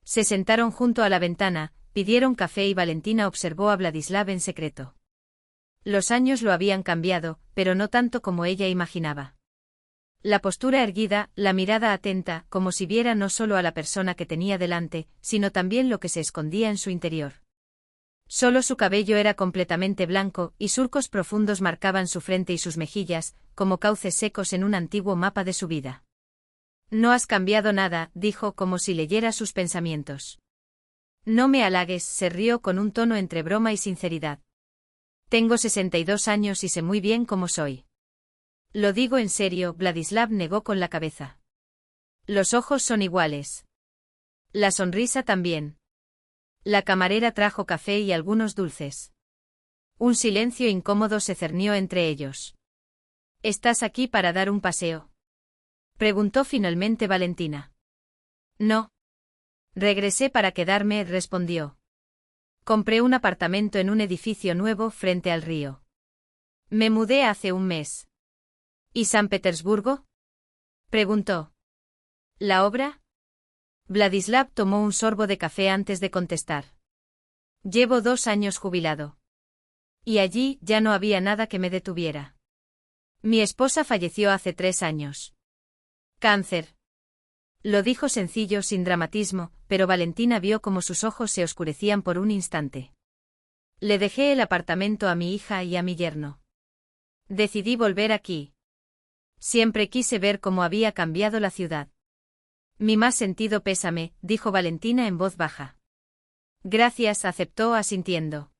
Se sentaron junto a la ventana, pidieron café y Valentina observó a Vladislav en secreto. Los años lo habían cambiado, pero no tanto como ella imaginaba. La postura erguida, la mirada atenta, como si viera no solo a la persona que tenía delante, sino también lo que se escondía en su interior. Solo su cabello era completamente blanco, y surcos profundos marcaban su frente y sus mejillas, como cauces secos en un antiguo mapa de su vida. No has cambiado nada, dijo como si leyera sus pensamientos. No me halagues, se rió con un tono entre broma y sinceridad. Tengo 62 años y sé muy bien cómo soy. Lo digo en serio, Vladislav negó con la cabeza. Los ojos son iguales. La sonrisa también. La camarera trajo café y algunos dulces. Un silencio incómodo se cernió entre ellos. ¿Estás aquí para dar un paseo?, preguntó finalmente Valentina. No. Regresé para quedarme, respondió. Compré un apartamento en un edificio nuevo frente al río. Me mudé hace un mes. ¿Y San Petersburgo?, preguntó. ¿La obra? Vladislav tomó un sorbo de café antes de contestar. Llevo 2 años jubilado. Y allí ya no había nada que me detuviera. Mi esposa falleció hace 3 años. Cáncer. Lo dijo sencillo, sin dramatismo, pero Valentina vio cómo sus ojos se oscurecían por un instante. Le dejé el apartamento a mi hija y a mi yerno. Decidí volver aquí. Siempre quise ver cómo había cambiado la ciudad. Mi más sentido pésame, dijo Valentina en voz baja. Gracias, aceptó asintiendo.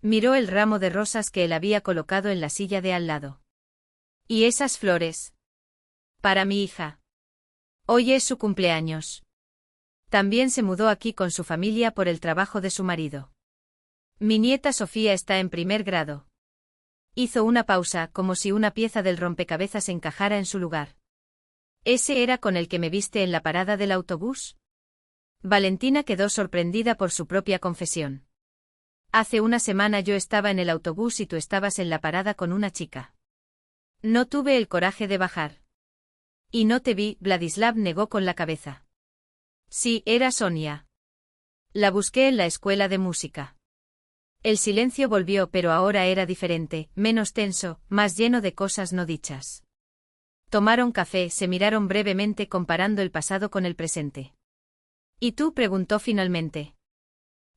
Miró el ramo de rosas que él había colocado en la silla de al lado. ¿Y esas flores? Para mi hija. Hoy es su cumpleaños. También se mudó aquí con su familia por el trabajo de su marido. Mi nieta Sofía está en 1er grado. Hizo una pausa, como si una pieza del rompecabezas encajara en su lugar. ¿Ese era con el que me viste en la parada del autobús? Valentina quedó sorprendida por su propia confesión. Hace una semana yo estaba en el autobús y tú estabas en la parada con una chica. No tuve el coraje de bajar. Y no te vi, Vladislav negó con la cabeza. Sí, era Sonia. La busqué en la escuela de música. El silencio volvió, pero ahora era diferente, menos tenso, más lleno de cosas no dichas. Tomaron café, se miraron brevemente comparando el pasado con el presente. ¿Y tú?, preguntó finalmente.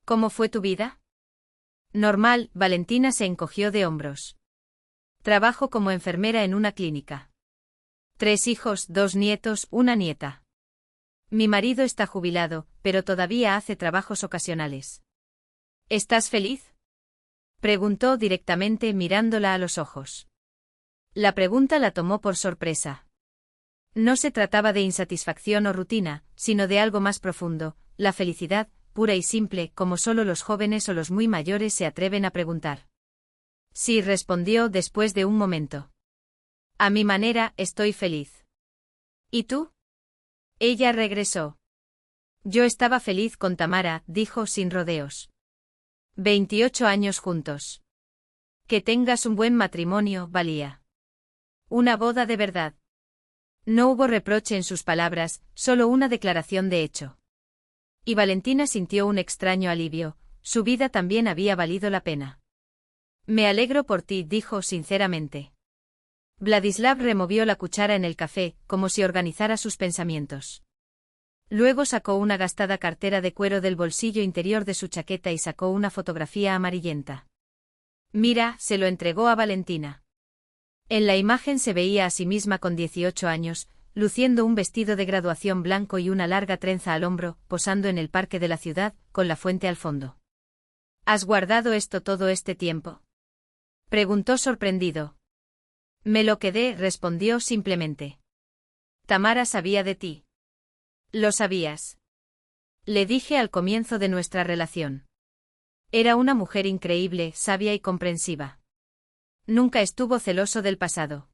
¿Cómo fue tu vida? Normal, Valentina se encogió de hombros. Trabajo como enfermera en una clínica. 3 hijos, 2 nietos, una nieta. Mi marido está jubilado, pero todavía hace trabajos ocasionales. ¿Estás feliz?, preguntó directamente mirándola a los ojos. La pregunta la tomó por sorpresa. No se trataba de insatisfacción o rutina, sino de algo más profundo, la felicidad, pura y simple, como solo los jóvenes o los muy mayores se atreven a preguntar. Sí, respondió después de un momento. A mi manera, estoy feliz. ¿Y tú? Ella regresó. Yo estaba feliz con Tamara, dijo sin rodeos. 28 años juntos. Que tengas un buen matrimonio, valía. Una boda de verdad. No hubo reproche en sus palabras, solo una declaración de hecho. Y Valentina sintió un extraño alivio, su vida también había valido la pena. Me alegro por ti, dijo sinceramente. Vladislav removió la cuchara en el café, como si organizara sus pensamientos. Luego sacó una gastada cartera de cuero del bolsillo interior de su chaqueta y sacó una fotografía amarillenta. Mira, se lo entregó a Valentina. En la imagen se veía a sí misma con 18 años, luciendo un vestido de graduación blanco y una larga trenza al hombro, posando en el parque de la ciudad, con la fuente al fondo. ¿Has guardado esto todo este tiempo?, preguntó sorprendido. Me lo quedé, respondió simplemente. Tamara sabía de ti. Lo sabías. Le dije al comienzo de nuestra relación. Era una mujer increíble, sabia y comprensiva. Nunca estuvo celoso del pasado.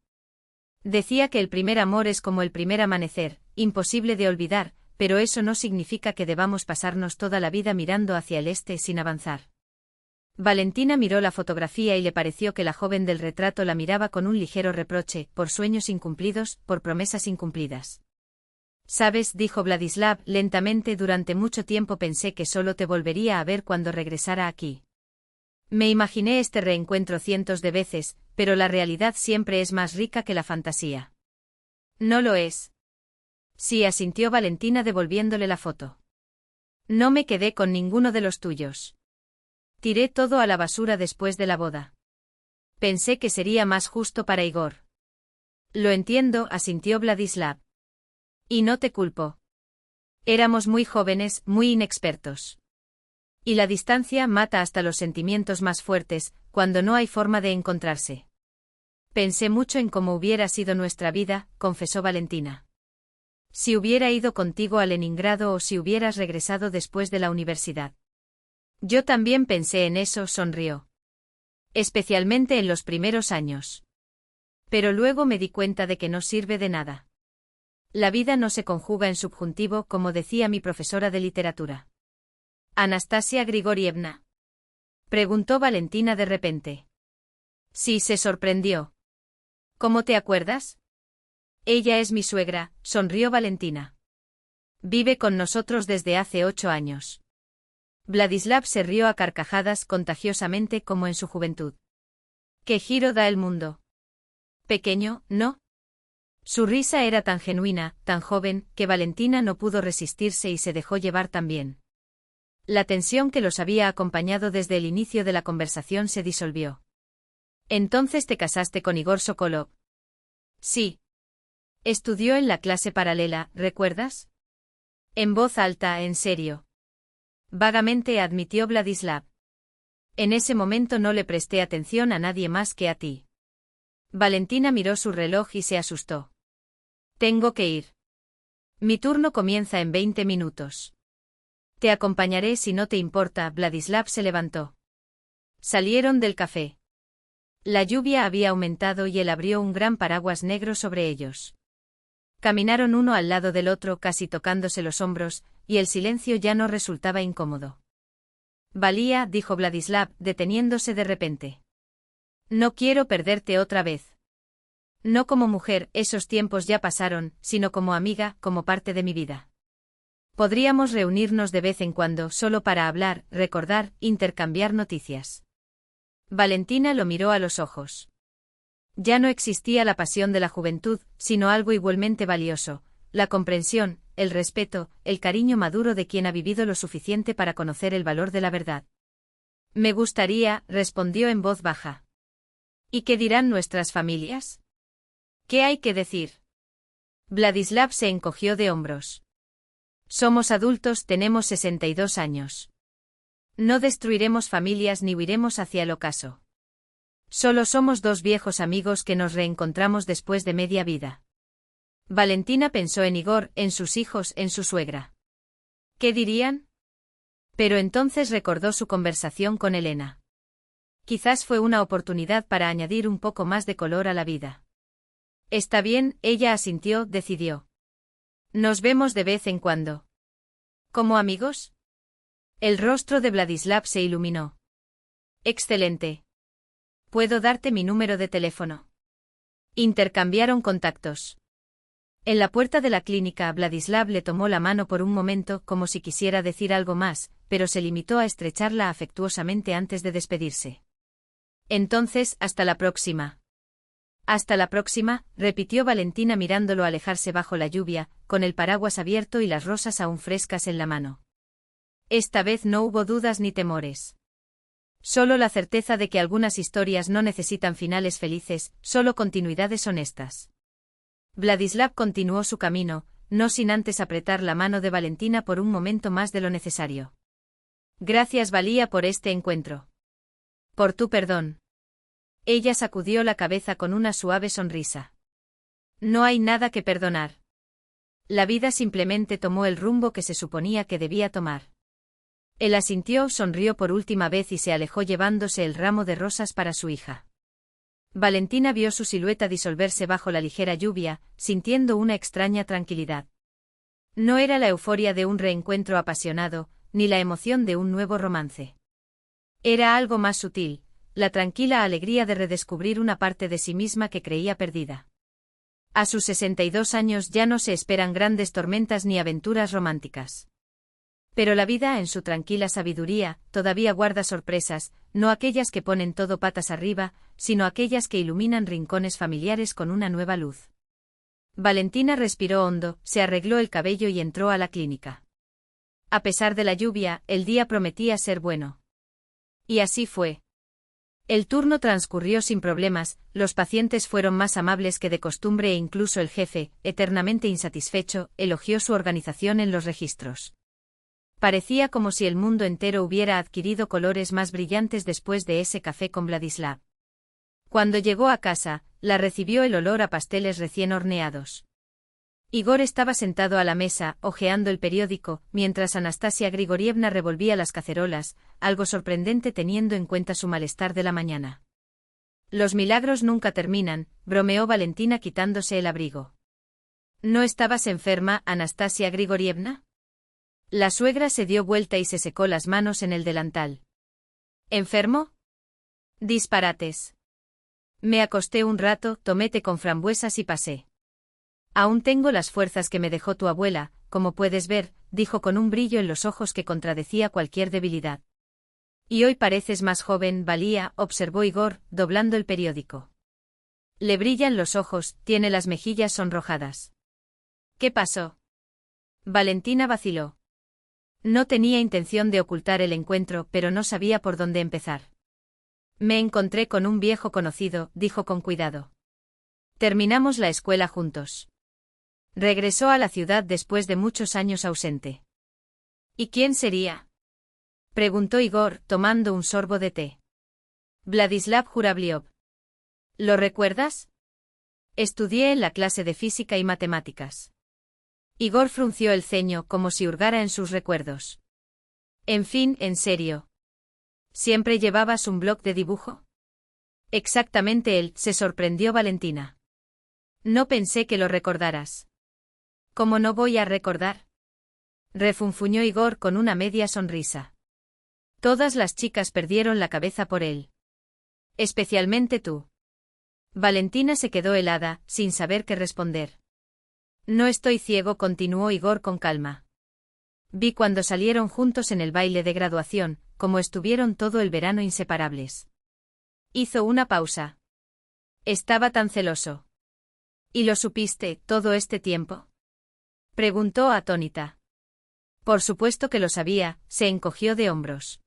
Decía que el primer amor es como el primer amanecer, imposible de olvidar, pero eso no significa que debamos pasarnos toda la vida mirando hacia el este sin avanzar. Valentina miró la fotografía y le pareció que la joven del retrato la miraba con un ligero reproche, por sueños incumplidos, por promesas incumplidas. Sabes, dijo Vladislav lentamente, durante mucho tiempo pensé que solo te volvería a ver cuando regresara aquí. Me imaginé este reencuentro cientos de veces, pero la realidad siempre es más rica que la fantasía. ¿No lo es? Sí, asintió Valentina devolviéndole la foto. No me quedé con ninguno de los tuyos. Tiré todo a la basura después de la boda. Pensé que sería más justo para Igor. Lo entiendo, asintió Vladislav. Y no te culpo. Éramos muy jóvenes, muy inexpertos. Y la distancia mata hasta los sentimientos más fuertes, cuando no hay forma de encontrarse. Pensé mucho en cómo hubiera sido nuestra vida, confesó Valentina. Si hubiera ido contigo a Leningrado o si hubieras regresado después de la universidad. Yo también pensé en eso, sonrió. Especialmente en los primeros años. Pero luego me di cuenta de que no sirve de nada. La vida no se conjuga en subjuntivo, como decía mi profesora de literatura. ¿Anastasia Grigorievna?, preguntó Valentina de repente. Sí, se sorprendió. ¿Cómo te acuerdas? Ella es mi suegra, sonrió Valentina. Vive con nosotros desde hace 8 años. Vladislav se rió a carcajadas contagiosamente como en su juventud. ¿Qué giro da el mundo? Pequeño, ¿no? Su risa era tan genuina, tan joven, que Valentina no pudo resistirse y se dejó llevar también. La tensión que los había acompañado desde el inicio de la conversación se disolvió. ¿Entonces te casaste con Igor Sokolov? Sí. Estudió en la clase paralela, ¿recuerdas? En voz alta, en serio. Vagamente admitió Vladislav. En ese momento no le presté atención a nadie más que a ti. Valentina miró su reloj y se asustó. Tengo que ir. Mi turno comienza en 20 minutos. Te acompañaré si no te importa. Vladislav se levantó. Salieron del café. La lluvia había aumentado y él abrió un gran paraguas negro sobre ellos. Caminaron uno al lado del otro casi tocándose los hombros, y el silencio ya no resultaba incómodo. Valía, dijo Vladislav, deteniéndose de repente. No quiero perderte otra vez. No como mujer, esos tiempos ya pasaron, sino como amiga, como parte de mi vida. Podríamos reunirnos de vez en cuando solo para hablar, recordar, intercambiar noticias. Valentina lo miró a los ojos. Ya no existía la pasión de la juventud, sino algo igualmente valioso, la comprensión, el respeto, el cariño maduro de quien ha vivido lo suficiente para conocer el valor de la verdad. Me gustaría, respondió en voz baja. ¿Y qué dirán nuestras familias? ¿Qué hay que decir? Vladislav se encogió de hombros. Somos adultos, tenemos 62 años. No destruiremos familias ni huiremos hacia el ocaso. Solo somos dos viejos amigos que nos reencontramos después de media vida. Valentina pensó en Igor, en sus hijos, en su suegra. ¿Qué dirían? Pero entonces recordó su conversación con Elena. Quizás fue una oportunidad para añadir un poco más de color a la vida. Está bien, ella asintió, decidió. Nos vemos de vez en cuando. ¿Como amigos? El rostro de Vladislav se iluminó. Excelente. ¿Puedo darte mi número de teléfono? Intercambiaron contactos. En la puerta de la clínica, Vladislav le tomó la mano por un momento como si quisiera decir algo más, pero se limitó a estrecharla afectuosamente antes de despedirse. Entonces, hasta la próxima. Hasta la próxima, repitió Valentina mirándolo alejarse bajo la lluvia, con el paraguas abierto y las rosas aún frescas en la mano. Esta vez no hubo dudas ni temores. Solo la certeza de que algunas historias no necesitan finales felices, solo continuidades honestas. Vladislav continuó su camino, no sin antes apretar la mano de Valentina por un momento más de lo necesario. Gracias, Valía, por este encuentro. Por tu perdón. Ella sacudió la cabeza con una suave sonrisa. No hay nada que perdonar. La vida simplemente tomó el rumbo que se suponía que debía tomar. Él asintió, sonrió por última vez y se alejó llevándose el ramo de rosas para su hija. Valentina vio su silueta disolverse bajo la ligera lluvia, sintiendo una extraña tranquilidad. No era la euforia de un reencuentro apasionado, ni la emoción de un nuevo romance. Era algo más sutil, la tranquila alegría de redescubrir una parte de sí misma que creía perdida. A sus 62 años ya no se esperan grandes tormentas ni aventuras románticas. Pero la vida, en su tranquila sabiduría, todavía guarda sorpresas, no aquellas que ponen todo patas arriba, sino aquellas que iluminan rincones familiares con una nueva luz. Valentina respiró hondo, se arregló el cabello y entró a la clínica. A pesar de la lluvia, el día prometía ser bueno. Y así fue. El turno transcurrió sin problemas, los pacientes fueron más amables que de costumbre e incluso el jefe, eternamente insatisfecho, elogió su organización en los registros. Parecía como si el mundo entero hubiera adquirido colores más brillantes después de ese café con Vladislav. Cuando llegó a casa, la recibió el olor a pasteles recién horneados. Igor estaba sentado a la mesa, hojeando el periódico, mientras Anastasia Grigorievna revolvía las cacerolas, algo sorprendente teniendo en cuenta su malestar de la mañana. Los milagros nunca terminan, bromeó Valentina quitándose el abrigo. ¿No estabas enferma, Anastasia Grigorievna? La suegra se dio vuelta y se secó las manos en el delantal. ¿Enfermo? Disparates. Me acosté un rato, tomé té con frambuesas y pasé. Aún tengo las fuerzas que me dejó tu abuela, como puedes ver, dijo con un brillo en los ojos que contradecía cualquier debilidad. Y hoy pareces más joven, Valía, observó Igor, doblando el periódico. Le brillan los ojos, tiene las mejillas sonrojadas. ¿Qué pasó? Valentina vaciló. No tenía intención de ocultar el encuentro, pero no sabía por dónde empezar. Me encontré con un viejo conocido, dijo con cuidado. Terminamos la escuela juntos. Regresó a la ciudad después de muchos años ausente. ¿Y quién sería? Preguntó Igor, tomando un sorbo de té. Vladislav Jurabliov. ¿Lo recuerdas? Estudié en la clase de física y matemáticas. Igor frunció el ceño como si hurgara en sus recuerdos. En fin, en serio. ¿Siempre llevabas un bloc de dibujo? Exactamente él, se sorprendió Valentina. No pensé que lo recordaras. ¿Cómo no voy a recordar? Refunfuñó Igor con una media sonrisa. Todas las chicas perdieron la cabeza por él. Especialmente tú. Valentina se quedó helada, sin saber qué responder. No estoy ciego, continuó Igor con calma. Vi cuando salieron juntos en el baile de graduación, como estuvieron todo el verano inseparables. Hizo una pausa. Estaba tan celoso. ¿Y lo supiste todo este tiempo? Preguntó atónita. Por supuesto que lo sabía, se encogió de hombros.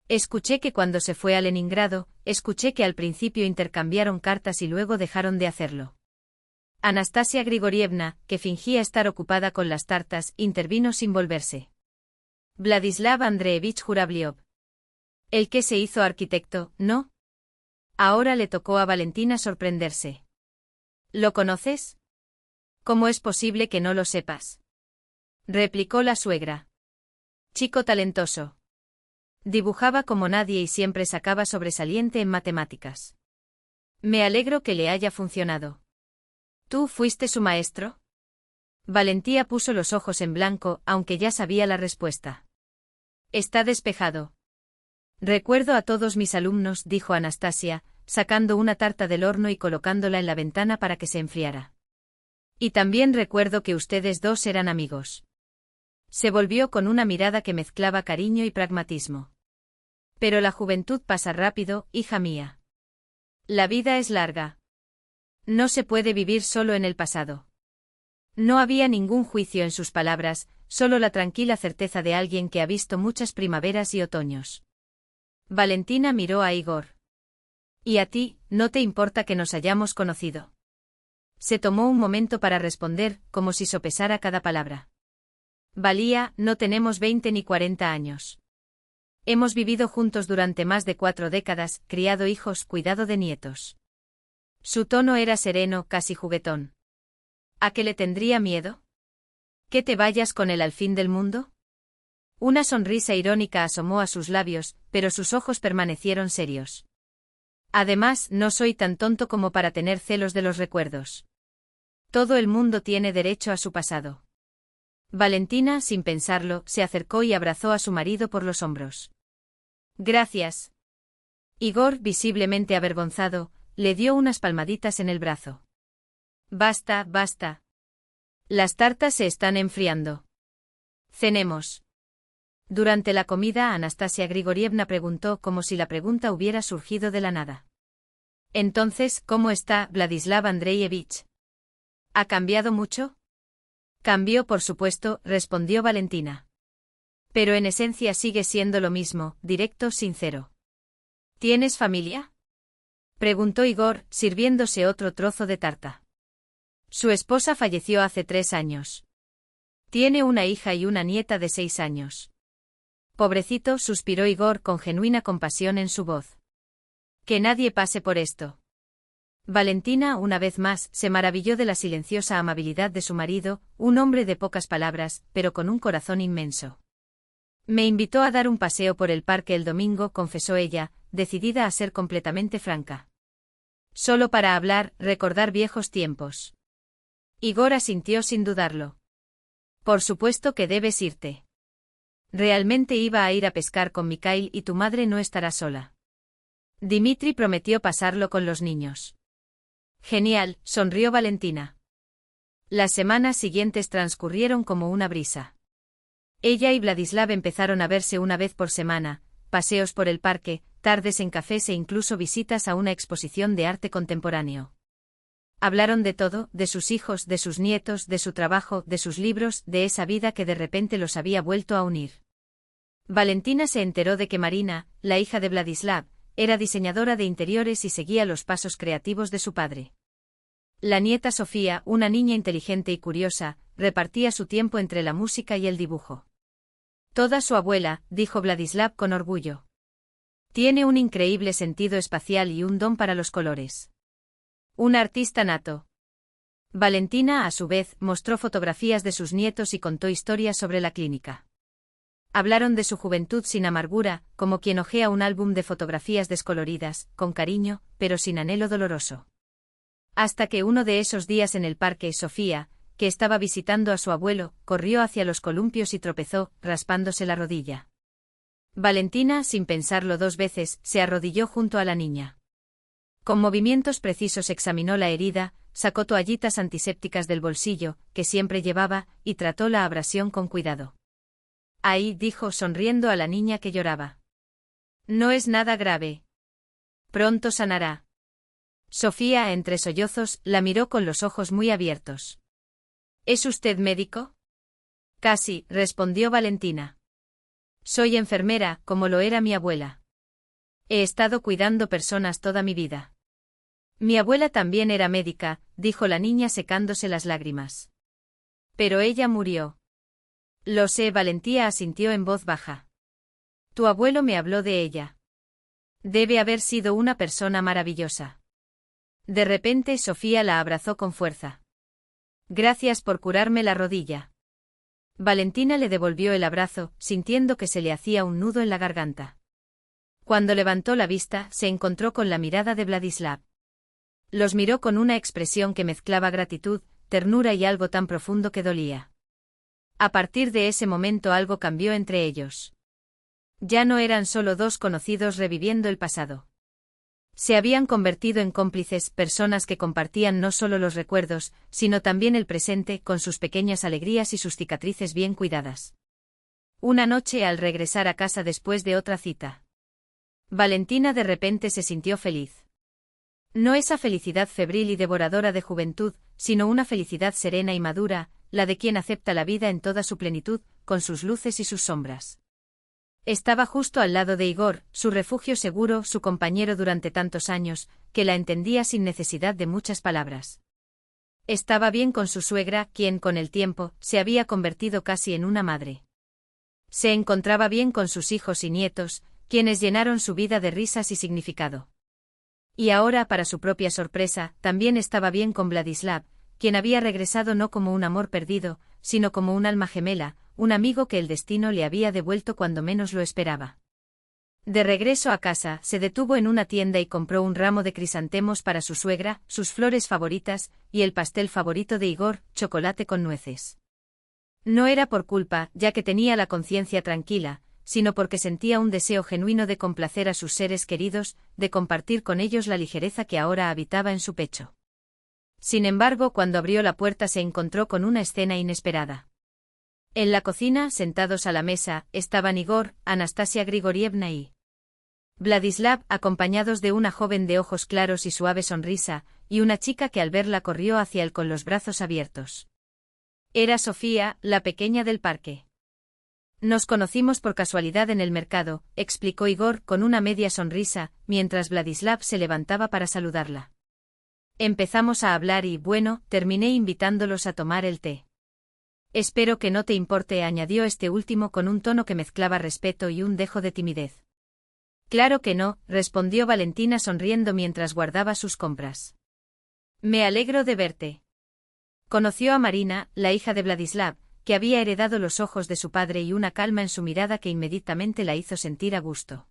Escuché que cuando se fue a Leningrado, escuché que al principio intercambiaron cartas y luego dejaron de hacerlo. Anastasia Grigorievna, que fingía estar ocupada con las tartas, intervino sin volverse. Vladislav Andreevich Jurabliov. El que se hizo arquitecto, ¿no? Ahora le tocó a Valentina sorprenderse. ¿Lo conoces? ¿Cómo es posible que no lo sepas? Replicó la suegra. Chico talentoso. Dibujaba como nadie y siempre sacaba sobresaliente en matemáticas. Me alegro que le haya funcionado. ¿Tú fuiste su maestro? Valentía puso los ojos en blanco, aunque ya sabía la respuesta. Está despejado. Recuerdo a todos mis alumnos, dijo Anastasia, sacando una tarta del horno y colocándola en la ventana para que se enfriara. Y también recuerdo que ustedes dos eran amigos. Se volvió con una mirada que mezclaba cariño y pragmatismo. Pero la juventud pasa rápido, hija mía. La vida es larga. No se puede vivir solo en el pasado. No había ningún juicio en sus palabras, solo la tranquila certeza de alguien que ha visto muchas primaveras y otoños. Valentina miró a Igor. ¿Y a ti, no te importa que nos hayamos conocido? Se tomó un momento para responder, como si sopesara cada palabra. Valía, no tenemos 20 ni 40 años. Hemos vivido juntos durante más de 4 décadas, criado hijos, cuidado de nietos. Su tono era sereno, casi juguetón. ¿A qué le tendría miedo? ¿Que te vayas con él al fin del mundo? Una sonrisa irónica asomó a sus labios, pero sus ojos permanecieron serios. Además, no soy tan tonto como para tener celos de los recuerdos. Todo el mundo tiene derecho a su pasado. Valentina, sin pensarlo, se acercó y abrazó a su marido por los hombros. Gracias. Igor, visiblemente avergonzado, le dio unas palmaditas en el brazo. Basta, basta. Las tartas se están enfriando. Cenemos. Durante la comida, Anastasia Grigorievna preguntó como si la pregunta hubiera surgido de la nada. Entonces, ¿cómo está Vladislav Andreyevich? ¿Ha cambiado mucho? Cambió, por supuesto, respondió Valentina. Pero en esencia sigue siendo lo mismo, directo, sincero. ¿Tienes familia? Preguntó Igor, sirviéndose otro trozo de tarta. Su esposa falleció hace 3 años. Tiene una hija y una nieta de 6 años. Pobrecito, suspiró Igor con genuina compasión en su voz. Que nadie pase por esto. Valentina, una vez más, se maravilló de la silenciosa amabilidad de su marido, un hombre de pocas palabras, pero con un corazón inmenso. Me invitó a dar un paseo por el parque el domingo, confesó ella, decidida a ser completamente franca. Solo para hablar, recordar viejos tiempos. Igor asintió sin dudarlo. Por supuesto que debes irte. Realmente iba a ir a pescar con Mikhail y tu madre no estará sola. Dimitri prometió pasarlo con los niños. Genial, sonrió Valentina. Las semanas siguientes transcurrieron como una brisa. Ella y Vladislav empezaron a verse una vez por semana, paseos por el parque, tardes en cafés e incluso visitas a una exposición de arte contemporáneo. Hablaron de todo, de sus hijos, de sus nietos, de su trabajo, de sus libros, de esa vida que de repente los había vuelto a unir. Valentina se enteró de que Marina, la hija de Vladislav, era diseñadora de interiores y seguía los pasos creativos de su padre. La nieta Sofía, una niña inteligente y curiosa, repartía su tiempo entre la música y el dibujo. Toda su abuela, dijo Vladislav con orgullo. Tiene un increíble sentido espacial y un don para los colores. Un artista nato. Valentina, a su vez, mostró fotografías de sus nietos y contó historias sobre la clínica. Hablaron de su juventud sin amargura, como quien hojea un álbum de fotografías descoloridas, con cariño, pero sin anhelo doloroso. Hasta que uno de esos días en el parque, Sofía, que estaba visitando a su abuelo, corrió hacia los columpios y tropezó, raspándose la rodilla. Valentina, sin pensarlo 2 veces, se arrodilló junto a la niña. Con movimientos precisos examinó la herida, sacó toallitas antisépticas del bolsillo, que siempre llevaba, y trató la abrasión con cuidado. Ahí, dijo sonriendo a la niña que lloraba. No es nada grave. Pronto sanará. Sofía, entre sollozos, la miró con los ojos muy abiertos. ¿Es usted médico? Casi, respondió Valentina. Soy enfermera, como lo era mi abuela. He estado cuidando personas toda mi vida. Mi abuela también era médica, dijo la niña secándose las lágrimas. Pero ella murió. Lo sé, Valentía asintió en voz baja. Tu abuelo me habló de ella. Debe haber sido una persona maravillosa. De repente Sofía la abrazó con fuerza. Gracias por curarme la rodilla. Valentina le devolvió el abrazo, sintiendo que se le hacía un nudo en la garganta. Cuando levantó la vista, se encontró con la mirada de Vladislav. Los miró con una expresión que mezclaba gratitud, ternura y algo tan profundo que dolía. A partir de ese momento algo cambió entre ellos. Ya no eran solo 2 conocidos reviviendo el pasado. Se habían convertido en cómplices, personas que compartían no solo los recuerdos, sino también el presente, con sus pequeñas alegrías y sus cicatrices bien cuidadas. Una noche, al regresar a casa después de otra cita, Valentina de repente se sintió feliz. No esa felicidad febril y devoradora de juventud, sino una felicidad serena y madura, la de quien acepta la vida en toda su plenitud, con sus luces y sus sombras. Estaba justo al lado de Igor, su refugio seguro, su compañero durante tantos años, que la entendía sin necesidad de muchas palabras. Estaba bien con su suegra, quien, con el tiempo, se había convertido casi en una madre. Se encontraba bien con sus hijos y nietos, quienes llenaron su vida de risas y significado. Y ahora, para su propia sorpresa, también estaba bien con Vladislav, quien había regresado no como un amor perdido, sino como un alma gemela, un amigo que el destino le había devuelto cuando menos lo esperaba. De regreso a casa, se detuvo en una tienda y compró un ramo de crisantemos para su suegra, sus flores favoritas, y el pastel favorito de Igor, chocolate con nueces. No era por culpa, ya que tenía la conciencia tranquila, sino porque sentía un deseo genuino de complacer a sus seres queridos, de compartir con ellos la ligereza que ahora habitaba en su pecho. Sin embargo, cuando abrió la puerta se encontró con una escena inesperada. En la cocina, sentados a la mesa, estaban Igor, Anastasia Grigorievna y Vladislav, acompañados de una joven de ojos claros y suave sonrisa, y una chica que al verla corrió hacia él con los brazos abiertos. Era Sofía, la pequeña del parque. Nos conocimos por casualidad en el mercado, explicó Igor con una media sonrisa, mientras Vladislav se levantaba para saludarla. Empezamos a hablar y, bueno, terminé invitándolos a tomar el té. Espero que no te importe, añadió este último con un tono que mezclaba respeto y un dejo de timidez. Claro que no, respondió Valentina sonriendo mientras guardaba sus compras. Me alegro de verte. Conoció a Marina, la hija de Vladislav, que había heredado los ojos de su padre y una calma en su mirada que inmediatamente la hizo sentir a gusto.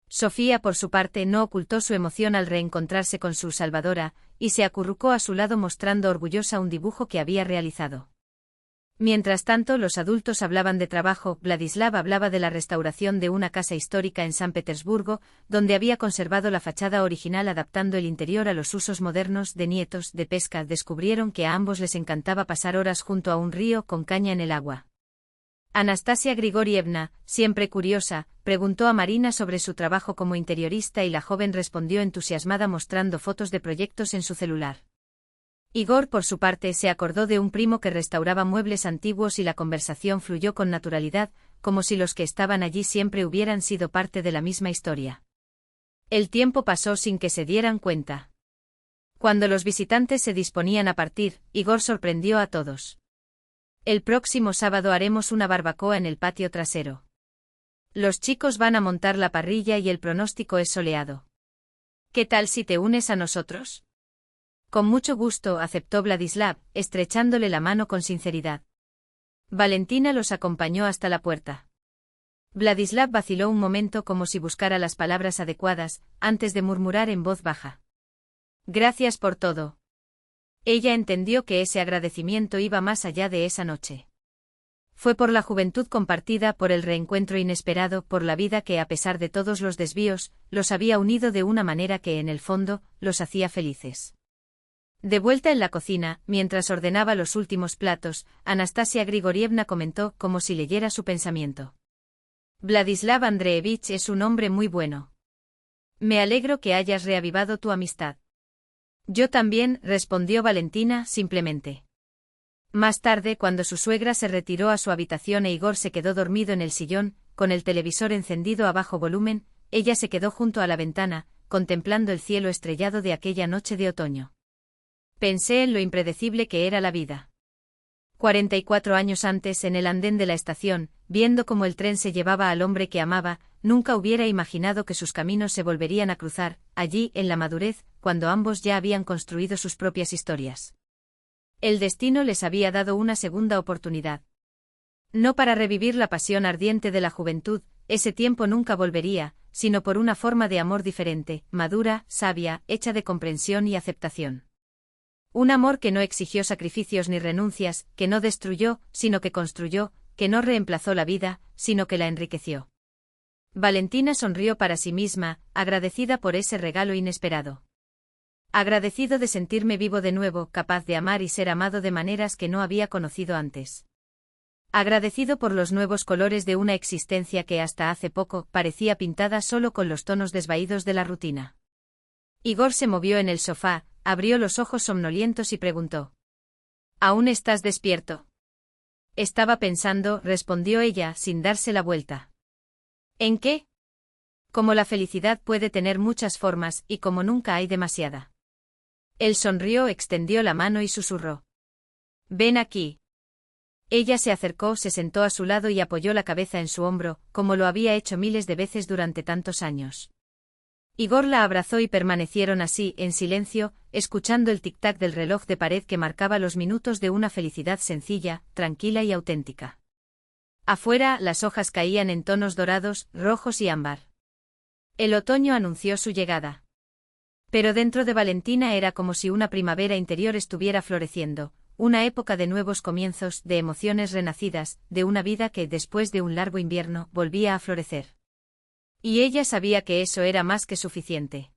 Sofía, por su parte, no ocultó su emoción al reencontrarse con su salvadora, y se acurrucó a su lado mostrando orgullosa un dibujo que había realizado. Mientras tanto, los adultos hablaban de trabajo. Vladislav hablaba de la restauración de una casa histórica en San Petersburgo, donde había conservado la fachada original adaptando el interior a los usos modernos. De nietos, de pesca, descubrieron que a ambos les encantaba pasar horas junto a un río con caña en el agua. Anastasia Grigorievna, siempre curiosa, preguntó a Marina sobre su trabajo como interiorista y la joven respondió entusiasmada mostrando fotos de proyectos en su celular. Igor, por su parte, se acordó de un primo que restauraba muebles antiguos y la conversación fluyó con naturalidad, como si los que estaban allí siempre hubieran sido parte de la misma historia. El tiempo pasó sin que se dieran cuenta. Cuando los visitantes se disponían a partir, Igor sorprendió a todos. El próximo sábado haremos una barbacoa en el patio trasero. Los chicos van a montar la parrilla y el pronóstico es soleado. ¿Qué tal si te unes a nosotros? Con mucho gusto, aceptó Vladislav, estrechándole la mano con sinceridad. Valentina los acompañó hasta la puerta. Vladislav vaciló un momento como si buscara las palabras adecuadas, antes de murmurar en voz baja. Gracias por todo. Ella entendió que ese agradecimiento iba más allá de esa noche. Fue por la juventud compartida, por el reencuentro inesperado, por la vida que, a pesar de todos los desvíos, los había unido de una manera que, en el fondo, los hacía felices. De vuelta en la cocina, mientras ordenaba los últimos platos, Anastasia Grigorievna comentó como si leyera su pensamiento. Vladislav Andreevich es un hombre muy bueno. Me alegro que hayas reavivado tu amistad. Yo también, respondió Valentina, simplemente. Más tarde, cuando su suegra se retiró a su habitación e Igor se quedó dormido en el sillón, con el televisor encendido a bajo volumen, ella se quedó junto a la ventana, contemplando el cielo estrellado de aquella noche de otoño. Pensé en lo impredecible que era la vida. 44 años antes, en el andén de la estación, viendo cómo el tren se llevaba al hombre que amaba, nunca hubiera imaginado que sus caminos se volverían a cruzar, allí, en la madurez, cuando ambos ya habían construido sus propias historias. El destino les había dado una segunda oportunidad. No para revivir la pasión ardiente de la juventud, ese tiempo nunca volvería, sino por una forma de amor diferente, madura, sabia, hecha de comprensión y aceptación. Un amor que no exigió sacrificios ni renuncias, que no destruyó, sino que construyó, que no reemplazó la vida, sino que la enriqueció. Valentina sonrió para sí misma, agradecida por ese regalo inesperado. Agradecido de sentirme vivo de nuevo, capaz de amar y ser amado de maneras que no había conocido antes. Agradecido por los nuevos colores de una existencia que hasta hace poco parecía pintada solo con los tonos desvaídos de la rutina. Igor se movió en el sofá, abrió los ojos somnolientos y preguntó. ¿Aún estás despierto? Estaba pensando, respondió ella, sin darse la vuelta. ¿En qué? Como la felicidad puede tener muchas formas, y como nunca hay demasiada. Él sonrió, extendió la mano y susurró. Ven aquí. Ella se acercó, se sentó a su lado y apoyó la cabeza en su hombro, como lo había hecho miles de veces durante tantos años. Igor la abrazó y permanecieron así, en silencio, escuchando el tic-tac del reloj de pared que marcaba los minutos de una felicidad sencilla, tranquila y auténtica. Afuera, las hojas caían en tonos dorados, rojos y ámbar. El otoño anunció su llegada. Pero dentro de Valentina era como si una primavera interior estuviera floreciendo, una época de nuevos comienzos, de emociones renacidas, de una vida que, después de un largo invierno, volvía a florecer. Y ella sabía que eso era más que suficiente.